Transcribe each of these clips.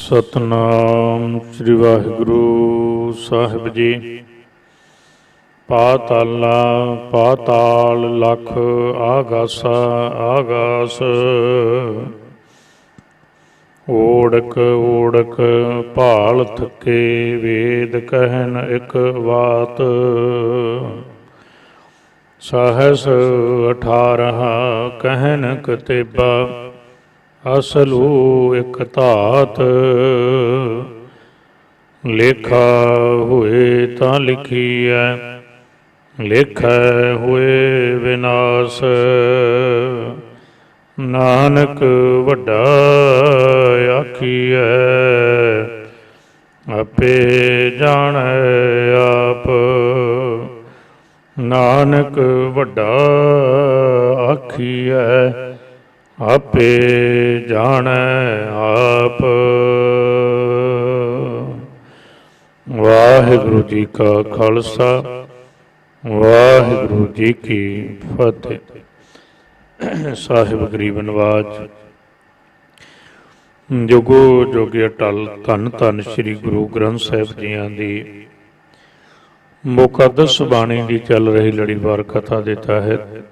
ਸਤਨਾਮ ਸ੍ਰੀ ਵਾਹਿਗੁਰੂ ਸਾਹਿਬ ਜੀ। ਪਾਤਾਲਾ ਪਾਤਾਲ ਲਖ ਆਗਾਸਾ ਆਗਾਸ, ਓੜਕ ਓੜਕ ਭਾਲ ਥਕੇ ਵੇਦ ਕਹਿਨ ਇਕ ਬਾਤ। ਸਹਸ 18 ਕਹਿਨ ਕਤੇਬਾ, ਅਸਲੂ ਇਕ ਧਾਤ। ਲੇਖਾ ਹੋਏ ਤਾਂ ਲਿਖੀਐ, ਲੇਖੈ ਹੋਏ ਵਿਨਾਸ਼। ਨਾਨਕ ਵੱਡਾ ਆਖੀਐ, ਆਪੇ ਜਾਣੈ ਆਪ। ਨਾਨਕ ਵੱਡਾ ਆਖੀਐ, ਆਪੇ ਜਾਣੈ ਆਪ। ਵਾਹਿਗੁਰੂ ਜੀ ਕਾ ਖਾਲਸਾ, ਵਾਹਿਗੁਰੂ ਜੀ ਕੀ ਫਤਿਹ। ਸਾਹਿਬ ਗਰੀਬ ਨਵਾਜ ਜੁਗੋ ਜੁਗ ਅਟਲ ਧੰਨ ਧੰਨ ਸ੍ਰੀ ਗੁਰੂ ਗ੍ਰੰਥ ਸਾਹਿਬ ਜੀਆਂ ਦੀ ਮੁਕੱਦਸ ਬਾਣੀ ਦੀ ਚੱਲ ਰਹੀ ਲੜੀਵਾਰ ਕਥਾ ਦੇ ਤਹਿਤ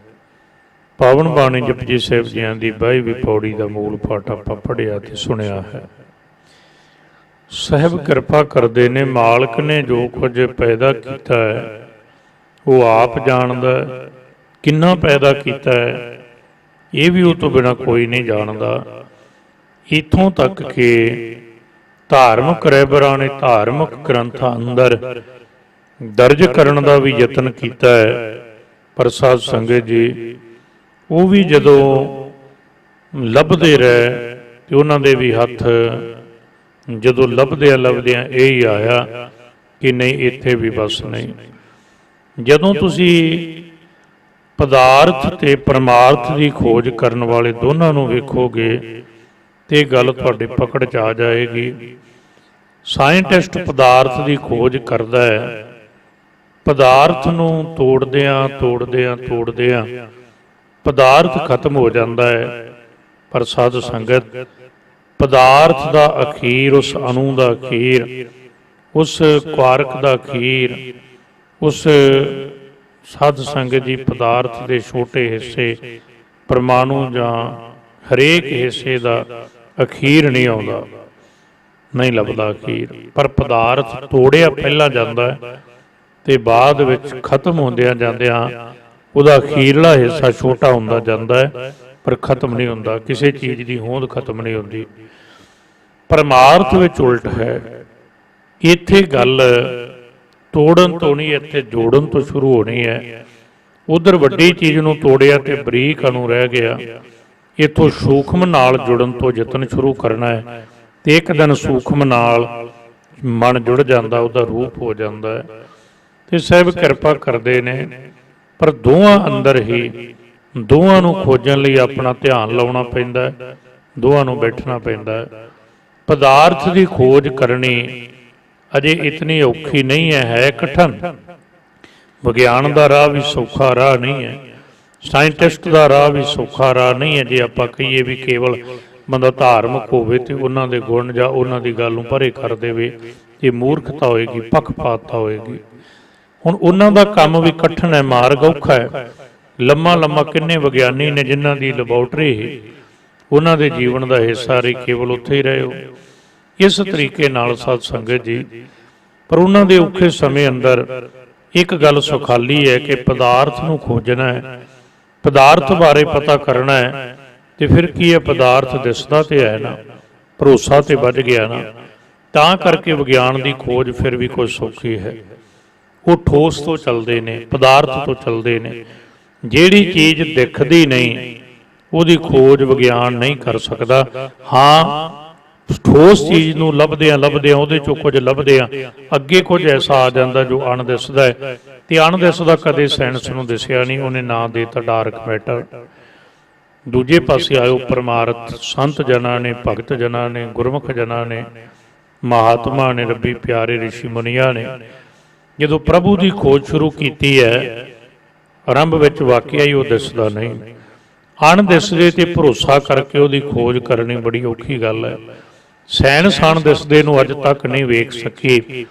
ਪਾਵਨ ਬਾਣੀ ਜਪਜੀ ਸਾਹਿਬ ਜੀਆਂ ਦੀ 22ਵੀਂ ਪੌੜੀ ਦਾ ਮੂਲ ਪਾਠ ਆਪਾਂ ਪੜ੍ਹਿਆ ਤੇ ਸੁਣਿਆ ਹੈ। ਸਾਹਿਬ ਕਿਰਪਾ ਕਰਦੇ ਨੇ, ਮਾਲਕ ਨੇ ਜੋ ਕੁਝ ਪੈਦਾ ਕੀਤਾ ਹੈ ਉਹ ਆਪ ਜਾਣਦਾ। ਕਿੰਨਾ ਪੈਦਾ ਕੀਤਾ ਹੈ ਇਹ ਵੀ ਉਹ ਤੋਂ ਬਿਨਾਂ ਕੋਈ ਨਹੀਂ ਜਾਣਦਾ। ਇੱਥੋਂ ਤੱਕ ਕਿ ਧਾਰਮਿਕ ਰਹਿਬਰਾਂ ਨੇ ਧਾਰਮਿਕ ਗ੍ਰੰਥਾਂ ਅੰਦਰ ਦਰਜ ਕਰਨ ਦਾ ਵੀ ਯਤਨ ਕੀਤਾ ਹੈ, ਪਰ ਸਾਧ ਸੰਗਤ ਜੀ ਉਹ ਵੀ ਜਦੋਂ ਲੱਭਦੇ ਰਹੇ ਤੇ ਉਹਨਾਂ ਦੇ ਵੀ ਹੱਥ ਜਦੋਂ ਲੱਭਦਿਆਂ ਇਹ ਹੀ ਆਇਆ ਕਿ ਨਹੀਂ, ਇੱਥੇ ਵੀ ਬਸ ਨਹੀਂ। ਜਦੋਂ ਤੁਸੀਂ ਪਦਾਰਥ ਤੇ ਪਰਮਾਰਥ ਦੀ ਖੋਜ ਕਰਨ ਵਾਲੇ ਦੋਨਾਂ ਨੂੰ ਵੇਖੋਗੇ ਤੇ ਇਹ ਗੱਲ ਤੁਹਾਡੇ ਪਕੜ 'ਚ ਆ ਜਾਏਗੀ। ਸਾਇੰਟਿਸਟ ਪਦਾਰਥ ਦੀ ਖੋਜ ਕਰਦਾ ਹੈ, ਪਦਾਰਥ ਨੂੰ ਤੋੜਦਿਆਂ ਪਦਾਰਥ ਖਤਮ ਹੋ ਜਾਂਦਾ ਹੈ। ਪਰ ਸਾਧ ਸੰਗਤ ਪਦਾਰਥ ਦਾ ਅਖੀਰ, ਉਸ ਅਣੂ ਦਾ ਅਖੀਰ, ਉਸ ਕੁਆਰਕ ਦਾ ਅਖੀਰ, ਉਸ ਸਾਧ ਸੰਗਤ ਜੀ ਪਦਾਰਥ ਦੇ ਛੋਟੇ ਹਿੱਸੇ ਪਰਮਾਣੂ ਜਾਂ ਹਰੇਕ ਹਿੱਸੇ ਦਾ ਅਖੀਰ ਨਹੀਂ ਆਉਂਦਾ, ਨਹੀਂ ਲੱਭਦਾ ਅਖੀਰ। ਪਰ ਪਦਾਰਥ ਤੋੜਿਆ ਪਹਿਲਾਂ ਜਾਂਦਾ ਹੈ ਤੇ ਬਾਅਦ ਵਿੱਚ ਖਤਮ ਹੁੰਦਿਆਂ ਜਾਂਦਿਆਂ ਉਹਦਾ ਅਖੀਰਲਾ ਹਿੱਸਾ ਛੋਟਾ ਹੁੰਦਾ ਜਾਂਦਾ ਹੈ, ਪਰ ਖਤਮ ਨਹੀਂ ਹੁੰਦਾ। ਕਿਸੇ ਚੀਜ਼ ਦੀ ਹੋਂਦ ਖਤਮ ਨਹੀਂ ਹੁੰਦੀ। ਪਰਮਾਰਥ ਵਿੱਚ ਉਲਟ ਹੈ। ਇੱਥੇ ਗੱਲ ਤੋੜਨ ਤੋਂ ਨਹੀਂ, ਇੱਥੇ ਜੋੜਨ ਤੋਂ ਸ਼ੁਰੂ ਹੋਣੀ ਹੈ। ਉਧਰ ਵੱਡੀ ਚੀਜ਼ ਨੂੰ ਤੋੜਿਆ ਤੇ ਬਰੀਕ ਅਣੂ ਰਹਿ ਗਿਆ। ਇੱਥੋਂ ਸੂਖਮ ਨਾਲ ਜੁੜਨ ਤੋਂ ਯਤਨ ਸ਼ੁਰੂ ਕਰਨਾ ਹੈ ਤੇ ਇੱਕ ਦਿਨ ਸੂਖਮ ਨਾਲ ਮਨ ਜੁੜ ਜਾਂਦਾ, ਉਹਦਾ ਰੂਪ ਹੋ ਜਾਂਦਾ ਹੈ। ਤੇ ਸਾਹਿਬ ਕਿਰਪਾ ਕਰਦੇ ਨੇ, ਪਰ ਦੋਵਾਂ ਅੰਦਰ ਹੀ ਦੋਵਾਂ ਨੂੰ ਖੋਜਣ ਲਈ ਆਪਣਾ ਧਿਆਨ ਲਾਉਣਾ ਪੈਂਦਾ, ਦੋਵਾਂ ਨੂੰ ਬੈਠਣਾ ਪੈਂਦਾ। ਪਦਾਰਥ ਦੀ ਖੋਜ ਕਰਨੀ ਅਜੇ ਇਤਨੀ ਔਖੀ ਨਹੀਂ ਹੈ ਕਠਨ। ਵਿਗਿਆਨ ਦਾ ਰਾਹ ਵੀ ਸੌਖਾ ਰਾਹ ਨਹੀਂ ਹੈ, ਸਾਇੰਟਿਸਟ ਦਾ ਰਾਹ ਵੀ ਸੌਖਾ ਰਾਹ ਨਹੀਂ ਹੈ। ਜੇ ਆਪਾਂ ਕਹੀਏ ਵੀ ਕੇਵਲ ਬੰਦਾ ਧਾਰਮਿਕ ਹੋਵੇ ਤੇ ਉਹਨਾਂ ਦੇ ਗੁਣ ਜਾਂ ਉਹਨਾਂ ਦੀ ਗੱਲ ਨੂੰ ਪਰੇ ਕਰ ਦੇਵੇ, ਇਹ ਮੂਰਖਤਾ ਹੋਏਗੀ, ਪੱਖਪਾਤਤਾ ਹੋਏਗੀ। ਹੁਣ ਉਹਨਾਂ ਦਾ ਕੰਮ ਵੀ ਕਠਨ ਹੈ, ਮਾਰਗ ਔਖਾ ਹੈ। ਲੰਮਾ ਕਿੰਨੇ ਵਿਗਿਆਨੀ ਨੇ ਜਿਨ੍ਹਾਂ ਦੀ ਲੈਬੋਰਟਰੀ ਹੀ ਉਹਨਾਂ ਦੇ ਜੀਵਨ ਦਾ ਹਿੱਸਾ ਰਹੀ, ਕੇਵਲ ਉੱਥੇ ਹੀ ਰਹੇ ਹੋ। ਇਸ ਤਰੀਕੇ ਨਾਲ ਸਾਧ ਸੰਗਤ ਜੀ, ਪਰ ਉਹਨਾਂ ਦੇ ਔਖੇ ਸਮੇਂ ਅੰਦਰ ਇੱਕ ਗੱਲ ਸੁਖਾਲੀ ਹੈ ਕਿ ਪਦਾਰਥ ਨੂੰ ਖੋਜਣਾ ਹੈ, ਪਦਾਰਥ ਬਾਰੇ ਪਤਾ ਕਰਨਾ ਹੈ। ਤੇ ਫਿਰ ਕੀ ਹੈ, ਪਦਾਰਥ ਦਿਸਦਾ ਤੇ ਹੈ ਨਾ, ਭਰੋਸਾ ਤੇ ਵੱਜ ਗਿਆ ਨਾ। ਤਾਂ ਕਰਕੇ ਵਿਗਿਆਨ ਦੀ ਖੋਜ ਫਿਰ ਵੀ ਕੁਝ ਸੌਖੀ ਹੈ। ਉਹ ਠੋਸ ਤੋਂ ਚੱਲਦੇ ਨੇ, ਪਦਾਰਥ ਤੋਂ ਚੱਲਦੇ ਨੇ। ਜਿਹੜੀ ਚੀਜ਼ ਦਿਖਦੀ ਨਹੀਂ ਉਹਦੀ ਖੋਜ ਵਿਗਿਆਨ ਨਹੀਂ ਕਰ ਸਕਦਾ। ਹਾਂ, ਠੋਸ ਚੀਜ਼ ਨੂੰ ਲੱਭਦਿਆਂ ਉਹਦੇ ਚੋਂ ਕੁਝ ਲੱਭਦਿਆਂ ਅੱਗੇ ਕੁਝ ਐਸਾ ਆ ਜਾਂਦਾ ਜੋ ਅਣਦਿਸਦਾ ਹੈ। ਤੇ ਅਣਦਿਸਦਾ ਕਦੇ ਸਾਇੰਸ ਨੂੰ ਦਿਸਿਆ ਨਹੀਂ, ਉਹਨੇ ਨਾਂ ਦੇ ਦਿੱਤਾ ਡਾਰਕ ਮੈਟਰ। ਦੂਜੇ ਪਾਸੇ ਆਇਓ ਪਰਮਾਰਥ। ਸੰਤ ਜਨਾਂ ਨੇ, ਭਗਤ ਜਨਾਂ ਨੇ, ਗੁਰਮੁਖ ਜਨਾਂ ਨੇ, ਮਹਾਤਮਾ ਨੇ, ਰੱਬੀ ਪਿਆਰੇ ਰਿਸ਼ੀ ਮੁਨੀਆਂ ਨੇ ਜਦੋਂ ਪ੍ਰਭੂ ਦੀ ਖੋਜ ਸ਼ੁਰੂ ਕੀਤੀ ਹੈ, ਆਰੰਭ ਵਿੱਚ ਵਾਕਿਆ ਹੀ ਉਹ ਦਿਸਦਾ ਨਹੀਂ। ਅਣਦਿਸਦੇ ਤੇ ਭਰੋਸਾ ਕਰਕੇ ਉਹਦੀ ਖੋਜ ਕਰਨੀ ਬੜੀ ਔਖੀ ਗੱਲ ਹੈ। ਸੈਣ ਸਣ ਦਿਸਦੇ ਨੂੰ ਅਜ ਤੱਕ ਨਹੀਂ ਵੇਖ ਸਕੇ।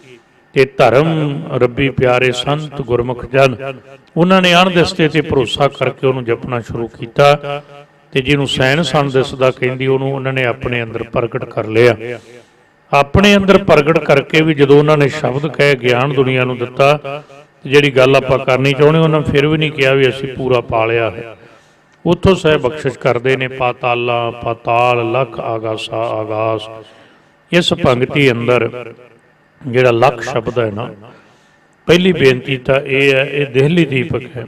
ਤੇ ਧਰਮ ਰੱਬੀ ਪਿਆਰੇ ਸੰਤ ਗੁਰਮੁਖ ਜਨ ਉਹਨਾਂ ਨੇ ਅਣਦਿਸਦੇ ਤੇ ਭਰੋਸਾ ਕਰਕੇ ਉਹਨੂੰ ਜਪਣਾ ਸ਼ੁਰੂ ਕੀਤਾ। ਤੇ ਜਿਹਨੂੰ ਸੈਣ ਸਣ ਦਿਸਦਾ ਕਹਿੰਦੀ ਉਹਨੂੰ ਉਹਨਾਂ ਨੇ ਆਪਣੇ ਅੰਦਰ ਪ੍ਰਗਟ ਕਰ ਲਿਆ। ਆਪਣੇ ਅੰਦਰ ਪ੍ਰਗਟ ਕਰਕੇ ਵੀ ਜਦੋਂ ਉਹਨਾਂ ਨੇ ਸ਼ਬਦ ਕਹਿ ਗਿਆਨ ਦੁਨੀਆ ਨੂੰ ਦਿੱਤਾ, ਜਿਹੜੀ ਗੱਲ ਆਪਾਂ ਕਰਨੀ ਚਾਹੁੰਦੇ ਉਹਨਾਂ ਨੇ ਫਿਰ ਵੀ ਨਹੀਂ ਕਿਹਾ ਵੀ ਅਸੀਂ ਪੂਰਾ ਪਾ ਲਿਆ ਹੈ। ਉੱਥੋਂ ਸਹਿ ਬਖਸ਼ਿਸ਼ ਕਰਦੇ ਨੇ ਪਾਤਾਲਾ ਪਾਤਾਲ ਲਖ ਆਗਾਸਾ ਆਗਾਸ। ਇਸ ਪੰਕਤੀ ਅੰਦਰ ਜਿਹੜਾ ਲਖ ਸ਼ਬਦ ਹੈ ਨਾ, ਪਹਿਲੀ ਬੇਨਤੀ ਤਾਂ ਇਹ ਹੈ, ਇਹ ਦੇਹਲੀ ਦੀਪਕ ਹੈ।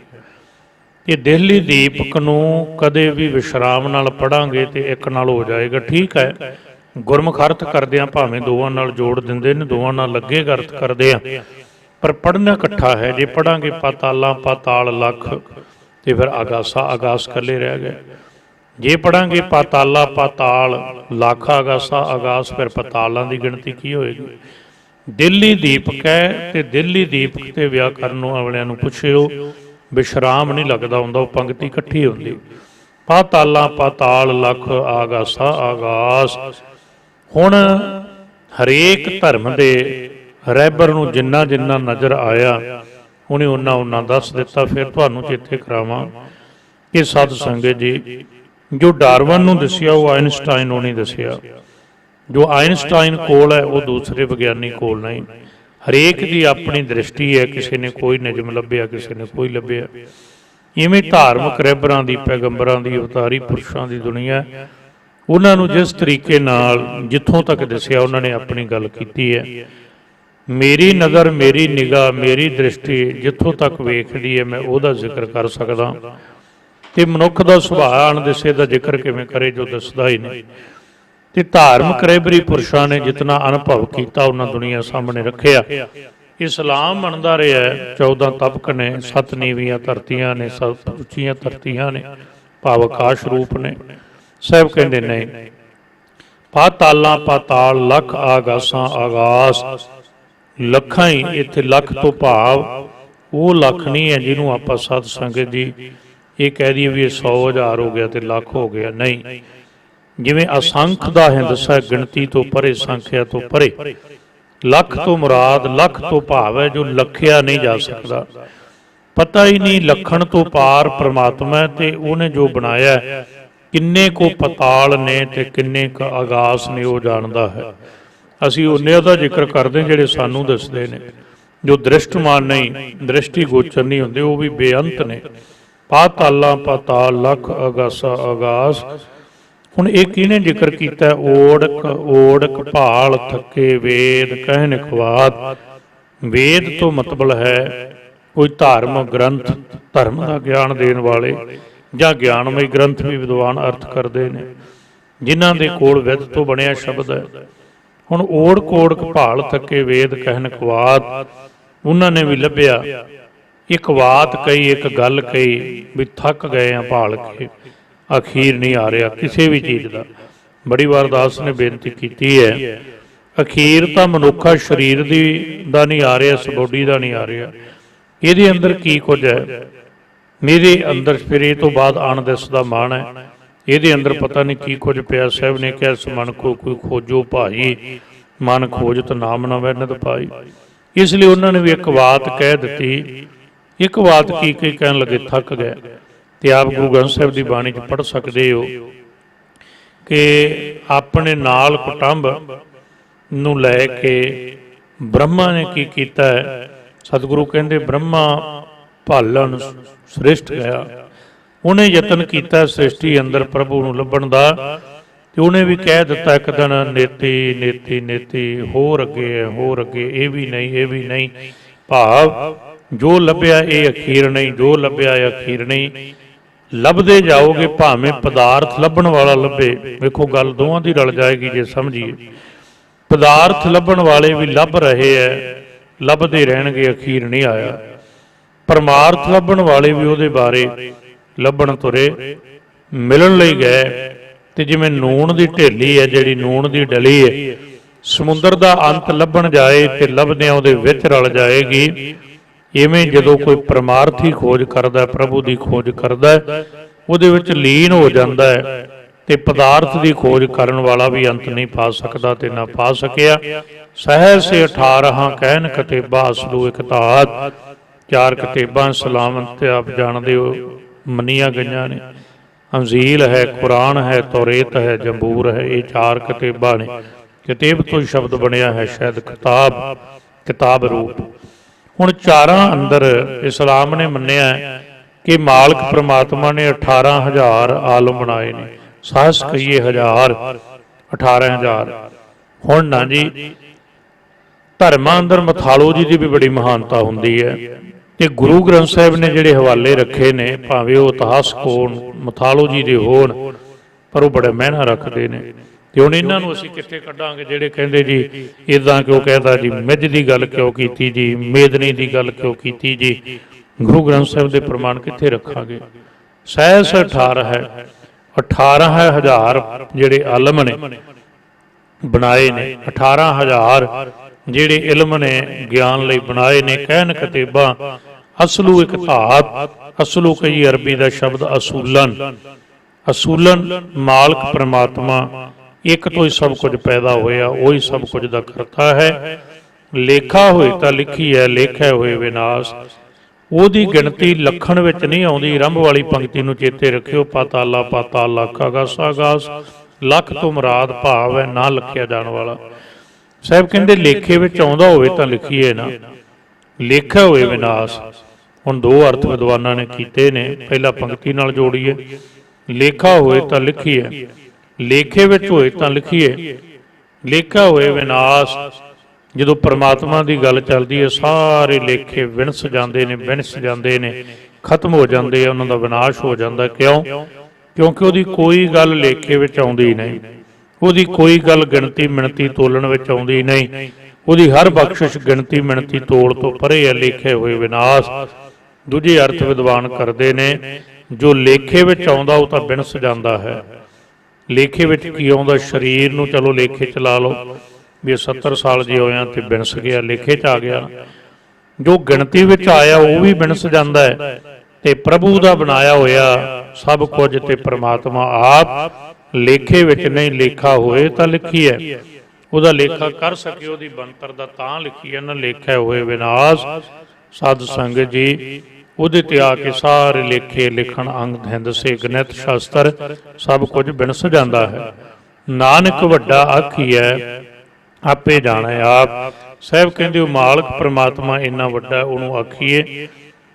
ਇਹ ਦੇਹਲੀ ਦੀਪਕ ਨੂੰ ਕਦੇ ਵੀ ਵਿਸ਼ਰਾਮ ਨਾਲ ਪੜਾਂਗੇ ਤੇ ਇੱਕ ਨਾਲ ਹੋ ਜਾਏਗਾ। ਠੀਕ ਹੈ, ਗੁਰਮੁਖ ਅਰਥ ਕਰਦੇ ਆ, ਭਾਵੇਂ ਦੋਵਾਂ ਨਾਲ ਜੋੜ ਦਿੰਦੇ ਨੇ, ਦੋਵਾਂ ਨਾਲ ਲੱਗੇ ਅਰਥ ਕਰਦੇ ਆ, ਪਰ ਪੜ੍ਹਨਾ ਇਕੱਠਾ ਹੈ। ਜੇ ਪੜਾਂਗੇ ਪਾਤਾਲਾ ਪਾਤਾਲ ਲਖ ਤੇ ਫਿਰ ਆਗਾਸਾ ਆਗਾਸ ਇਕੱਲੇ ਰਹਿ ਗਏ। ਜੇ ਪੜਾਂਗੇ ਪਾਤਾਲਾ ਪਾਤਾਲ ਲੱਖ ਆਗਾਸਾ ਆਗਾਸ, ਫਿਰ ਪਾਤਾਲਾਂ ਦੀ ਗਿਣਤੀ ਕੀ ਹੋਏਗੀ। ਦਿੱਲੀ ਦੀਪਕ ਹੈ ਤੇ ਦਿੱਲੀ ਦੀਪਕ ਤੇ ਵਿਆਕਰਨ ਵਾਲਿਆਂ ਨੂੰ ਪੁੱਛਿਓ, ਵਿਸ਼ਰਾਮ ਨਹੀਂ ਲੱਗਦਾ ਹੁੰਦਾ, ਉਹ ਪੰਕਤੀ ਇਕੱਠੀ ਹੁੰਦੀ। ਪਾਤਾਲਾ ਪਾਤਾਲ ਲਖ ਆਗਾਸਾ ਆਗਾਸ। ਹੁਣ ਹਰੇਕ ਧਰਮ ਦੇ ਰਹਿਬਰ ਨੂੰ ਜਿੰਨਾ ਜਿੰਨਾ ਨਜ਼ਰ ਆਇਆ ਉਹਨੇ ਉਹਨਾਂ ਦੱਸ ਦਿੱਤਾ। ਫਿਰ ਤੁਹਾਨੂੰ ਚੇਤੇ ਕਰਾਵਾਂ ਕਿ ਸਾਧ ਸੰਗਤ ਜੀ, ਜੋ ਡਾਰਵਨ ਨੂੰ ਦੱਸਿਆ ਉਹ ਆਇਨਸਟਾਈਨ ਨੂੰ ਨਹੀਂ ਦੱਸਿਆ। ਜੋ ਆਇਨਸਟਾਈਨ ਕੋਲ ਹੈ ਉਹ ਦੂਸਰੇ ਵਿਗਿਆਨੀ ਕੋਲ ਨਹੀਂ। ਹਰੇਕ ਦੀ ਆਪਣੀ ਦ੍ਰਿਸ਼ਟੀ ਹੈ, ਕਿਸੇ ਨੇ ਕੋਈ ਨਿਯਮ ਲੱਭਿਆ, ਕਿਸੇ ਨੇ ਕੋਈ ਲੱਭਿਆ। ਇਵੇਂ ਧਾਰਮਿਕ ਰਹਿਬਰਾਂ ਦੀ, ਪੈਗੰਬਰਾਂ ਦੀ, ਅਵਤਾਰੀ ਪੁਰਸ਼ਾਂ ਦੀ ਦੁਨੀਆ, ਉਹਨਾਂ ਨੂੰ ਜਿਸ ਤਰੀਕੇ ਨਾਲ ਜਿੱਥੋਂ ਤੱਕ ਦੱਸਿਆ ਉਹਨਾਂ ਨੇ ਆਪਣੀ ਗੱਲ ਕੀਤੀ ਹੈ। ਮੇਰੀ ਨਜ਼ਰ, ਮੇਰੀ ਨਿਗਾਹ, ਮੇਰੀ ਦ੍ਰਿਸ਼ਟੀ ਜਿੱਥੋਂ ਤੱਕ ਵੇਖਦੀ ਹੈ ਮੈਂ ਉਹਦਾ ਜ਼ਿਕਰ ਕਰ ਸਕਦਾ। ਤੇ ਮਨੁੱਖ ਦਾ ਸੁਭਾਅ ਅਣਦਿਸੇ ਦਾ ਜ਼ਿਕਰ ਕਿਵੇਂ ਕਰੇ ਜੋ ਦੱਸਦਾ ਹੀ ਨਹੀਂ। ਤੇ ਧਾਰਮਿਕ ਰਹਿਬਰੀ ਪੁਰਸ਼ਾਂ ਨੇ ਜਿਤਨਾ ਅਨੁਭਵ ਕੀਤਾ ਉਹਨਾਂ ਦੁਨੀਆ ਸਾਹਮਣੇ ਰੱਖਿਆ। ਇਸਲਾਮ ਮੰਨਦਾ ਰਿਹਾ 14 ਤਬਕ ਨੇ, 7 ਨੀਵੀਆਂ ਧਰਤੀਆਂ ਨੇ, 7 ਉੱਚੀਆਂ ਧਰਤੀਆਂ ਨੇ, ਭਾਵ ਆਕਾਸ਼ ਰੂਪ ਨੇ। ਸਾਹਿਬ ਕਹਿੰਦੇ ਨਹੀਂ, ਪਾਤਾਲਾਂ ਪਾਤਾਲ ਲਖ ਆਗਾਸਾਂ ਆਗਾਸ। ਲੱਖਾਂ ਹੀ, ਇੱਥੇ ਲੱਖ ਤੋਂ ਭਾਵ ਉਹ ਲੱਖ ਨਹੀਂ ਹੈ ਜਿਹਨੂੰ ਆਪਾਂ ਸਾਧ ਸੰਗਤ ਜੀ ਇਹ ਕਹਿ ਦਈਏ ਵੀ ਇਹ 100 ਹਜ਼ਾਰ ਹੋ ਗਿਆ ਤੇ ਲੱਖ ਹੋ ਗਿਆ। ਨਹੀਂ, ਜਿਵੇਂ ਅਸੰਖ ਦਾ ਹਿੰਦਸਾ, ਗਿਣਤੀ ਤੋਂ ਪਰੇ, ਸੰਖਿਆ ਤੋਂ ਪਰੇ। ਲੱਖ ਤੋਂ ਮੁਰਾਦ, ਲੱਖ ਤੋਂ ਭਾਵ ਹੈ ਜੋ ਲੱਖਿਆ ਨਹੀਂ ਜਾ ਸਕਦਾ। ਪਤਾ ਹੀ ਨਹੀਂ, ਲੱਖਣ ਤੋਂ ਪਾਰ ਪ੍ਰਮਾਤਮਾ ਹੈ ਤੇ ਉਹਨੇ ਜੋ ਬਣਾਇਆ ਕਿੰਨੇ ਕੋ ਪਤਾਲ ਨੇ ਤੇ ਕਿੰਨੇ ਕੁ ਆਗਾਸ ਨੇ ਉਹ ਜਾਣਦਾ ਹੈ। ਅਸੀਂ ਉਹਨੇ ਦਾ ਜ਼ਿਕਰ ਕਰਦੇ ਜਿਹੜੇ ਸਾਨੂੰ ਦੱਸਦੇ ਨੇ, ਜੋ ਦ੍ਰਿਸ਼ਟਮਾਨ ਨਹੀਂ, ਦ੍ਰਿਸ਼ਟੀ ਗੋਚਰ ਨਹੀਂ ਹੁੰਦੇ, ਉਹ ਵੀ ਬੇਅੰਤ ਨੇ। ਪਾਤਾਲਾਂ ਪਾਤਾਲ ਲਖ ਆਗਾਸਾ ਆਗਾਸ। ਹੁਣ ਇਹ ਕਿਹਨੇ ਜ਼ਿਕਰ ਕੀਤਾ? ਓੜਕ ਓੜਕ ਭਾਲ ਥੱਕੇ ਵੇਦ ਕਹਿਨ ਖਵਾਦ। ਵੇਦ ਤੋਂ ਮਤਲਬ ਹੈ ਕੋਈ ਧਾਰਮਿਕ ਗ੍ਰੰਥ, ਧਰਮ ਦਾ ਗਿਆਨ ਦੇਣ ਵਾਲੇ ਜਾਂ ਗਿਆਨਮਈ ਗ੍ਰੰਥ ਵੀ ਵਿਦਵਾਨ ਅਰਥ ਕਰਦੇ ਨੇ, ਜਿਨ੍ਹਾਂ ਦੇ ਕੋਲ ਵਿਦ ਤੋਂ ਬਣਿਆ ਸ਼ਬਦ ਹੈ। ਹੁਣ ਓੜਕ ਓੜਕ ਭਾਲ ਥੱਕੇ ਵੇਦ ਕਹਿਨ ਖਵਾਦ, ਉਹਨਾਂ ਨੇ ਵੀ ਲੱਭਿਆ, ਇੱਕ ਬਾਤ ਕਹੀ, ਇੱਕ ਗੱਲ ਕਹੀ ਵੀ ਥੱਕ ਗਏ ਆ ਭਾਲ ਕੇ, ਅਖੀਰ ਨਹੀਂ ਆ ਰਿਹਾ ਕਿਸੇ ਵੀ ਚੀਜ਼ ਦਾ। ਬੜੀ ਵਾਰ ਦਾਸ ਨੇ ਬੇਨਤੀ ਕੀਤੀ ਹੈ, ਅਖੀਰ ਤਾਂ ਮਨੁੱਖਾ ਸਰੀਰ ਦਾ ਨਹੀਂ ਆ ਰਿਹਾ, ਇਸ ਬੋਡੀ ਦਾ ਨਹੀਂ ਆ ਰਿਹਾ। ਇਹਦੇ ਅੰਦਰ ਕੀ ਕੁਝ ਹੈ? ਮੇਰੇ ਅੰਦਰ ਫਿਰ ਇਹ ਤੋਂ ਬਾਅਦ ਅਣਦਿਸ ਦਾ ਮਨ ਹੈ, ਇਹਦੇ ਅੰਦਰ ਪਤਾ ਨਹੀਂ ਕੀ ਕੁਝ ਪਿਆ। ਸਾਹਿਬ ਨੇ ਕਿਹਾ ਇਸ ਮਨ ਕੋ ਕੋਈ ਖੋਜੋ ਭਾਈ, ਮਨ ਖੋਜਤ ਨਾਮ ਨਾ ਵੈਨਤ ਪਾਈ। ਇਸ ਲਈ ਉਹਨਾਂ ਨੇ ਵੀ ਇੱਕ ਬਾਤ ਕਹਿ ਦਿੱਤੀ। ਇੱਕ ਬਾਤ ਕੀ ਕਹਿਣ ਲੱਗੇ, ਥੱਕ ਗਏ। ਤੇ ਆਪ ਗੁਰੂ ਗ੍ਰੰਥ ਸਾਹਿਬ ਦੀ ਬਾਣੀ 'ਚ ਪੜ੍ਹ ਸਕਦੇ ਹੋ ਕਿ ਆਪਣੇ ਨਾਲ ਕੁਟੰਬ ਨੂੰ ਲੈ ਕੇ ਬ੍ਰਹਮਾ ਨੇ ਕੀ ਕੀਤਾ ਹੈ। ਸਤਿਗੁਰੂ ਕਹਿੰਦੇ ਬ੍ਰਹਮਾ ਭਾਲਣ ਸ੍ਰਿਸ਼ਟ ਗਿਆ, ਉਹਨੇ ਯਤਨ ਕੀਤਾ ਸ੍ਰਿਸ਼ਟੀ ਅੰਦਰ ਪ੍ਰਭੂ ਨੂੰ ਲੱਭਣ ਦਾ। ਤੇ ਉਹਨੇ ਵੀ ਕਹਿ ਦਿੱਤਾ ਇੱਕ ਦਿਨ, ਨੇਤੀ ਨੇਤੀ ਨੇਤੀ, ਹੋਰ ਅੱਗੇ ਹੈ, ਹੋਰ ਅੱਗੇ, ਇਹ ਵੀ ਨਹੀਂ, ਇਹ ਵੀ ਨਹੀਂ। ਭਾਵ ਜੋ ਲੱਭਿਆ ਇਹ ਅਖੀਰ ਨਹੀਂ, ਜੋ ਲੱਭਿਆ ਇਹ ਅਖੀਰ ਨਹੀਂ। ਲੱਭਦੇ ਜਾਓਗੇ, ਭਾਵੇਂ ਪਦਾਰਥ ਲੱਭਣ ਵਾਲਾ ਲੱਭੇ। ਵੇਖੋ ਗੱਲ ਦੋਵਾਂ ਦੀ ਰਲ ਜਾਏਗੀ ਜੇ ਸਮਝੀਏ। ਪਦਾਰਥ ਲੱਭਣ ਵਾਲੇ ਵੀ ਲੱਭ ਰਹੇ ਹੈ, ਲੱਭਦੇ ਰਹਿਣਗੇ, ਅਖੀਰ ਨਹੀਂ ਆਇਆ। ਪਰਮਾਰਥ ਲੱਭਣ ਵਾਲੇ ਵੀ ਉਹਦੇ ਬਾਰੇ ਲੱਭਣ ਤੁਰੇ, ਮਿਲਣ ਲਈ ਗਏ। ਤੇ ਜਿਵੇਂ ਨੂਣ ਦੀ ਢੇਲੀ ਹੈ, ਜਿਹੜੀ ਨੂਣ ਦੀ ਡਲੀ ਹੈ, ਸਮੁੰਦਰ ਦਾ ਅੰਤ ਲੱਭਣ ਜਾਏ ਤੇ ਲੱਭਦਿਆਂ ਉਹਦੇ ਵਿੱਚ ਰਲ ਜਾਏਗੀ। ਇਵੇਂ ਜਦੋਂ ਕੋਈ ਪਰਮਾਰਥੀ ਖੋਜ ਕਰਦਾ, ਪ੍ਰਭੂ ਦੀ ਖੋਜ ਕਰਦਾ, ਉਹਦੇ ਵਿੱਚ ਲੀਨ ਹੋ ਜਾਂਦਾ ਹੈ ਤੇ ਪਦਾਰਥ ਦੀ ਖੋਜ ਕਰਨ ਵਾਲਾ ਵੀ ਅੰਤ ਨਹੀਂ ਪਾ ਸਕਦਾ ਤੇ ਨਾ ਪਾ ਸਕਿਆ। ਸਹਿਸੇ 18 ਕਹਿਨ ਕਤੇਬਾ ਅਸਲੂ ਇਕ ਧਾਤ। 4 ਕਿਤਾਬਾਂ ਸਲਾਮਤ ਤੇ ਆਪ ਜਾਣਦੇ ਹੋ ਮੰਨੀਆਂ ਗਈਆਂ ਨੇ। ਅੰਜੀਲ ਹੈ, ਕੁਰਾਨ ਹੈ, ਤੌਰੇਤ ਹੈ, ਜੰਬੂਰ ਹੈ। ਇਹ 4 ਕਿਤਾਬਾਂ ਨੇ। ਕਿਤਾਬ ਤੋਂ ਸ਼ਬਦ ਬਣਿਆ ਹੈ ਸ਼ਾਇਦ ਕਿਤਾਬ, ਕਿਤਾਬ ਰੂਪ। ਹੁਣ ਚਾਰਾਂ ਅੰਦਰ ਇਸਲਾਮ ਨੇ ਮੰਨਿਆ ਕਿ ਮਾਲਕ ਪ੍ਰਮਾਤਮਾ ਨੇ 18,000 ਆਲਮ ਬਣਾਏ ਨੇ। ਸਾਹਸ ਕਹੀਏ 1000, 18,000। ਹੁਣ ਨਾ ਜੀ ਧਰਮਾਂ ਅੰਦਰ ਮਥਾਲੋਜੀ ਦੀ ਵੀ ਬੜੀ ਮਹਾਨਤਾ ਹੁੰਦੀ ਹੈ ਤੇ ਗੁਰੂ ਗ੍ਰੰਥ ਸਾਹਿਬ ਨੇ ਜਿਹੜੇ ਹਵਾਲੇ ਰੱਖੇ ਨੇ, ਭਾਵੇਂ ਉਹ ਇਤਿਹਾਸਕ ਹੋਣ, ਮਥਾਲੋਜੀ ਦੇ ਹੋਣ, ਪਰ ਉਹ ਬੜਾ ਮਹਿਨਾ ਰੱਖਦੇ ਨੇ। ਤੇ ਹੁਣ ਇਹਨਾਂ ਨੂੰ ਅਸੀਂ ਕਿੱਥੇ ਕੱਢਾਂਗੇ ਜਿਹੜੇ ਕਹਿੰਦੇ ਜੀ ਇੱਦਾਂ ਕਿਉਂ ਕਹਿਦਾ ਜੀ, ਮਿੱਝ ਦੀ ਗੱਲ ਕਿਉਂ ਕੀਤੀ ਜੀ, ਮੇਦਨੀ ਦੀ ਗੱਲ ਕਿਉਂ ਕੀਤੀ ਜੀ। ਗੁਰੂ ਗ੍ਰੰਥ ਸਾਹਿਬ ਦੇ ਪ੍ਰਮਾਣ ਕਿੱਥੇ ਰੱਖਾਂਗੇ। ਸਹਿਸ 18 ਹੈ, 18,000 ਜਿਹੜੇ ਆਲਮ ਨੇ ਬਣਾਏ ਨੇ, 18,000 ਜਿਹੜੇ ਇਲਮ ਨੇ ਗਿਆਨ ਲਈ ਬਣਾਏ ਨੇ। ਕਹਿਨ ਕਿਤਾਬਾਂ ਅਸਲੂ ਇੱਕ ਧਾਤ। ਅਸਲੂ ਕਈ ਅਰਬੀ ਦਾ ਸ਼ਬਦ ਅਸੂਲਨ। ਅਸੂਲਨ ਮਾਲਕ ਪ੍ਰਮਾਤਮਾ ਇੱਕ ਤੋਂ ਹੀ ਸਭ ਕੁਝ ਪੈਦਾ ਹੋਇਆ, ਉਹੀ ਸਭ ਕੁਝ ਦਾ ਕਰਤਾ ਹੈ। ਲੇਖਾ ਹੋਏ ਤਾਂ ਲਿਖੀ ਹੈ, ਲੇਖਿਆ ਹੋਏ ਵਿਨਾਸ਼। ਉਹਦੀ ਗਿਣਤੀ ਲੱਖਣ ਵਿੱਚ ਨਹੀਂ ਆਉਂਦੀ। ਰੰਭ ਵਾਲੀ ਪੰਕਤੀ ਨੂੰ ਚੇਤੇ ਰੱਖਿਓ। ਪਾਤਾਲਾ ਪਾਤਾਲਾ ਕਾਗਾਸਾ ਗਾਸ। ਲੱਖ ਤੋਂ ਮੁਰਾਦ ਭਾਵ ਹੈ ਨਾ ਲਿਖਿਆ ਜਾਣ ਵਾਲਾ। ਸਾਹਿਬ ਕਹਿੰਦੇ ਲੇਖੇ ਵਿੱਚ ਆਉਂਦਾ ਹੋਵੇ ਤਾਂ ਲਿਖੀਏ ਨਾ, ਲੇਖਿਆ ਹੋਏ ਵਿਨਾਸ਼। ਹੁਣ ਦੋ ਅਰਥ ਵਿਦਵਾਨਾਂ ਨੇ ਕੀਤੇ ਨੇ। ਪਹਿਲਾ ਪੰਕਤੀ ਨਾਲ ਜੋੜੀਏ, ਲੇਖਾ ਹੋਏ ਤਾਂ ਲਿਖੀਏ, ਲੇਖੇ ਵਿੱਚ ਹੋਏ ਤਾਂ ਲਿਖੀਏ। ਲੇਖਾ ਹੋਏ ਵਿਨਾਸ਼, ਜਦੋਂ ਪਰਮਾਤਮਾ ਦੀ ਗੱਲ ਚੱਲਦੀ ਹੈ ਸਾਰੇ ਲੇਖੇ ਵਿਣਸ ਜਾਂਦੇ ਨੇ, ਵਿਣਸ ਜਾਂਦੇ ਨੇ, ਖਤਮ ਹੋ ਜਾਂਦੇ ਆ, ਉਹਨਾਂ ਦਾ ਵਿਨਾਸ਼ ਹੋ ਜਾਂਦਾ। ਕਿਉਂ? ਕਿਉਂਕਿ ਉਹਦੀ ਕੋਈ ਗੱਲ ਲੇਖੇ ਵਿੱਚ ਆਉਂਦੀ ਨਹੀਂ, ਉਹਦੀ ਕੋਈ ਗੱਲ ਗਿਣਤੀ ਮਿਣਤੀ ਤੋਲਣ ਵਿੱਚ ਆਉਂਦੀ ਨਹੀਂ। ਉਹਦੀ ਹਰ ਬਖਸ਼ਿਸ਼ ਗਿਣਤੀ ਮਿਣਤੀ ਤੋਲ ਤੋਂ ਪਰੇ ਹੈ। ਲੇਖੇ ਹੋਏ ਵਿਨਾਸ਼। ਦੂਜੇ ਅਰਥ ਵਿਦਵਾਨ ਕਰਦੇ ਨੇ ਜੋ ਲੇਖੇ ਵਿੱਚ ਆਉਂਦਾ ਉਹ ਤਾਂ ਵਿਣਸ ਜਾਂਦਾ ਹੈ। ਲੇਖੇ ਵਿੱਚ ਕੀ ਆਉਂਦਾ? ਸਰੀਰ ਨੂੰ ਚਲੋ ਲੇਖੇ ਚ ਲਾ ਲਓ ਵੀ 70 ਸਾਲ ਜੇ ਹੋਇਆ ਤੇ ਵਿਣਸ ਗਿਆ, ਲੇਖੇ ਚ ਆ ਗਿਆ। ਜੋ ਗਿਣਤੀ ਵਿੱਚ ਆਇਆ ਉਹ ਵੀ ਵਿਣਸ ਜਾਂਦਾ ਹੈ। ਤੇ ਪ੍ਰਭੂ ਦਾ ਬਣਾਇਆ ਹੋਇਆ ਸਭ ਕੁਝ ਤੇ ਪ੍ਰਮਾਤਮਾ ਆਪ ਲੇਖੇ ਵਿੱਚ ਨਹੀਂ। ਲੇਖਾ ਹੋਏ ਤਾਂ ਲਿਖੀਏ, ਉਹਦਾ ਲੇਖਾ ਕਰ ਸਕੇ ਉਹਦੀ ਬਣਤਰ ਦਾ ਤਾਂ ਲਿਖੀ ਹੈ ਨਾ। ਲੇਖੇ ਹੋਏ ਵਿਨਾਸ਼। ਸਾਧ ਸੰਗਤ ਜੀ ਉਹਦੇ ਤੇ ਆ ਕੇ ਸਾਰੇ ਲੇਖੇ ਲਿਖਣ ਅੰਗ ਹਿੰਦਸੇ ਗਣਿਤ ਸ਼ਾਸਤਰ ਸਭ ਕੁਝ ਵਿਣਸ ਜਾਂਦਾ ਹੈ। ਨਾਨਕ ਵੱਡਾ ਆਖੀਐ ਆਪੇ ਜਾਣੈ ਆਪ। ਸਾਹਿਬ ਕਹਿੰਦੇ ਉਹ ਮਾਲਕ ਪ੍ਰਮਾਤਮਾ ਇੰਨਾ ਵੱਡਾ, ਉਹਨੂੰ ਆਖੀਏ,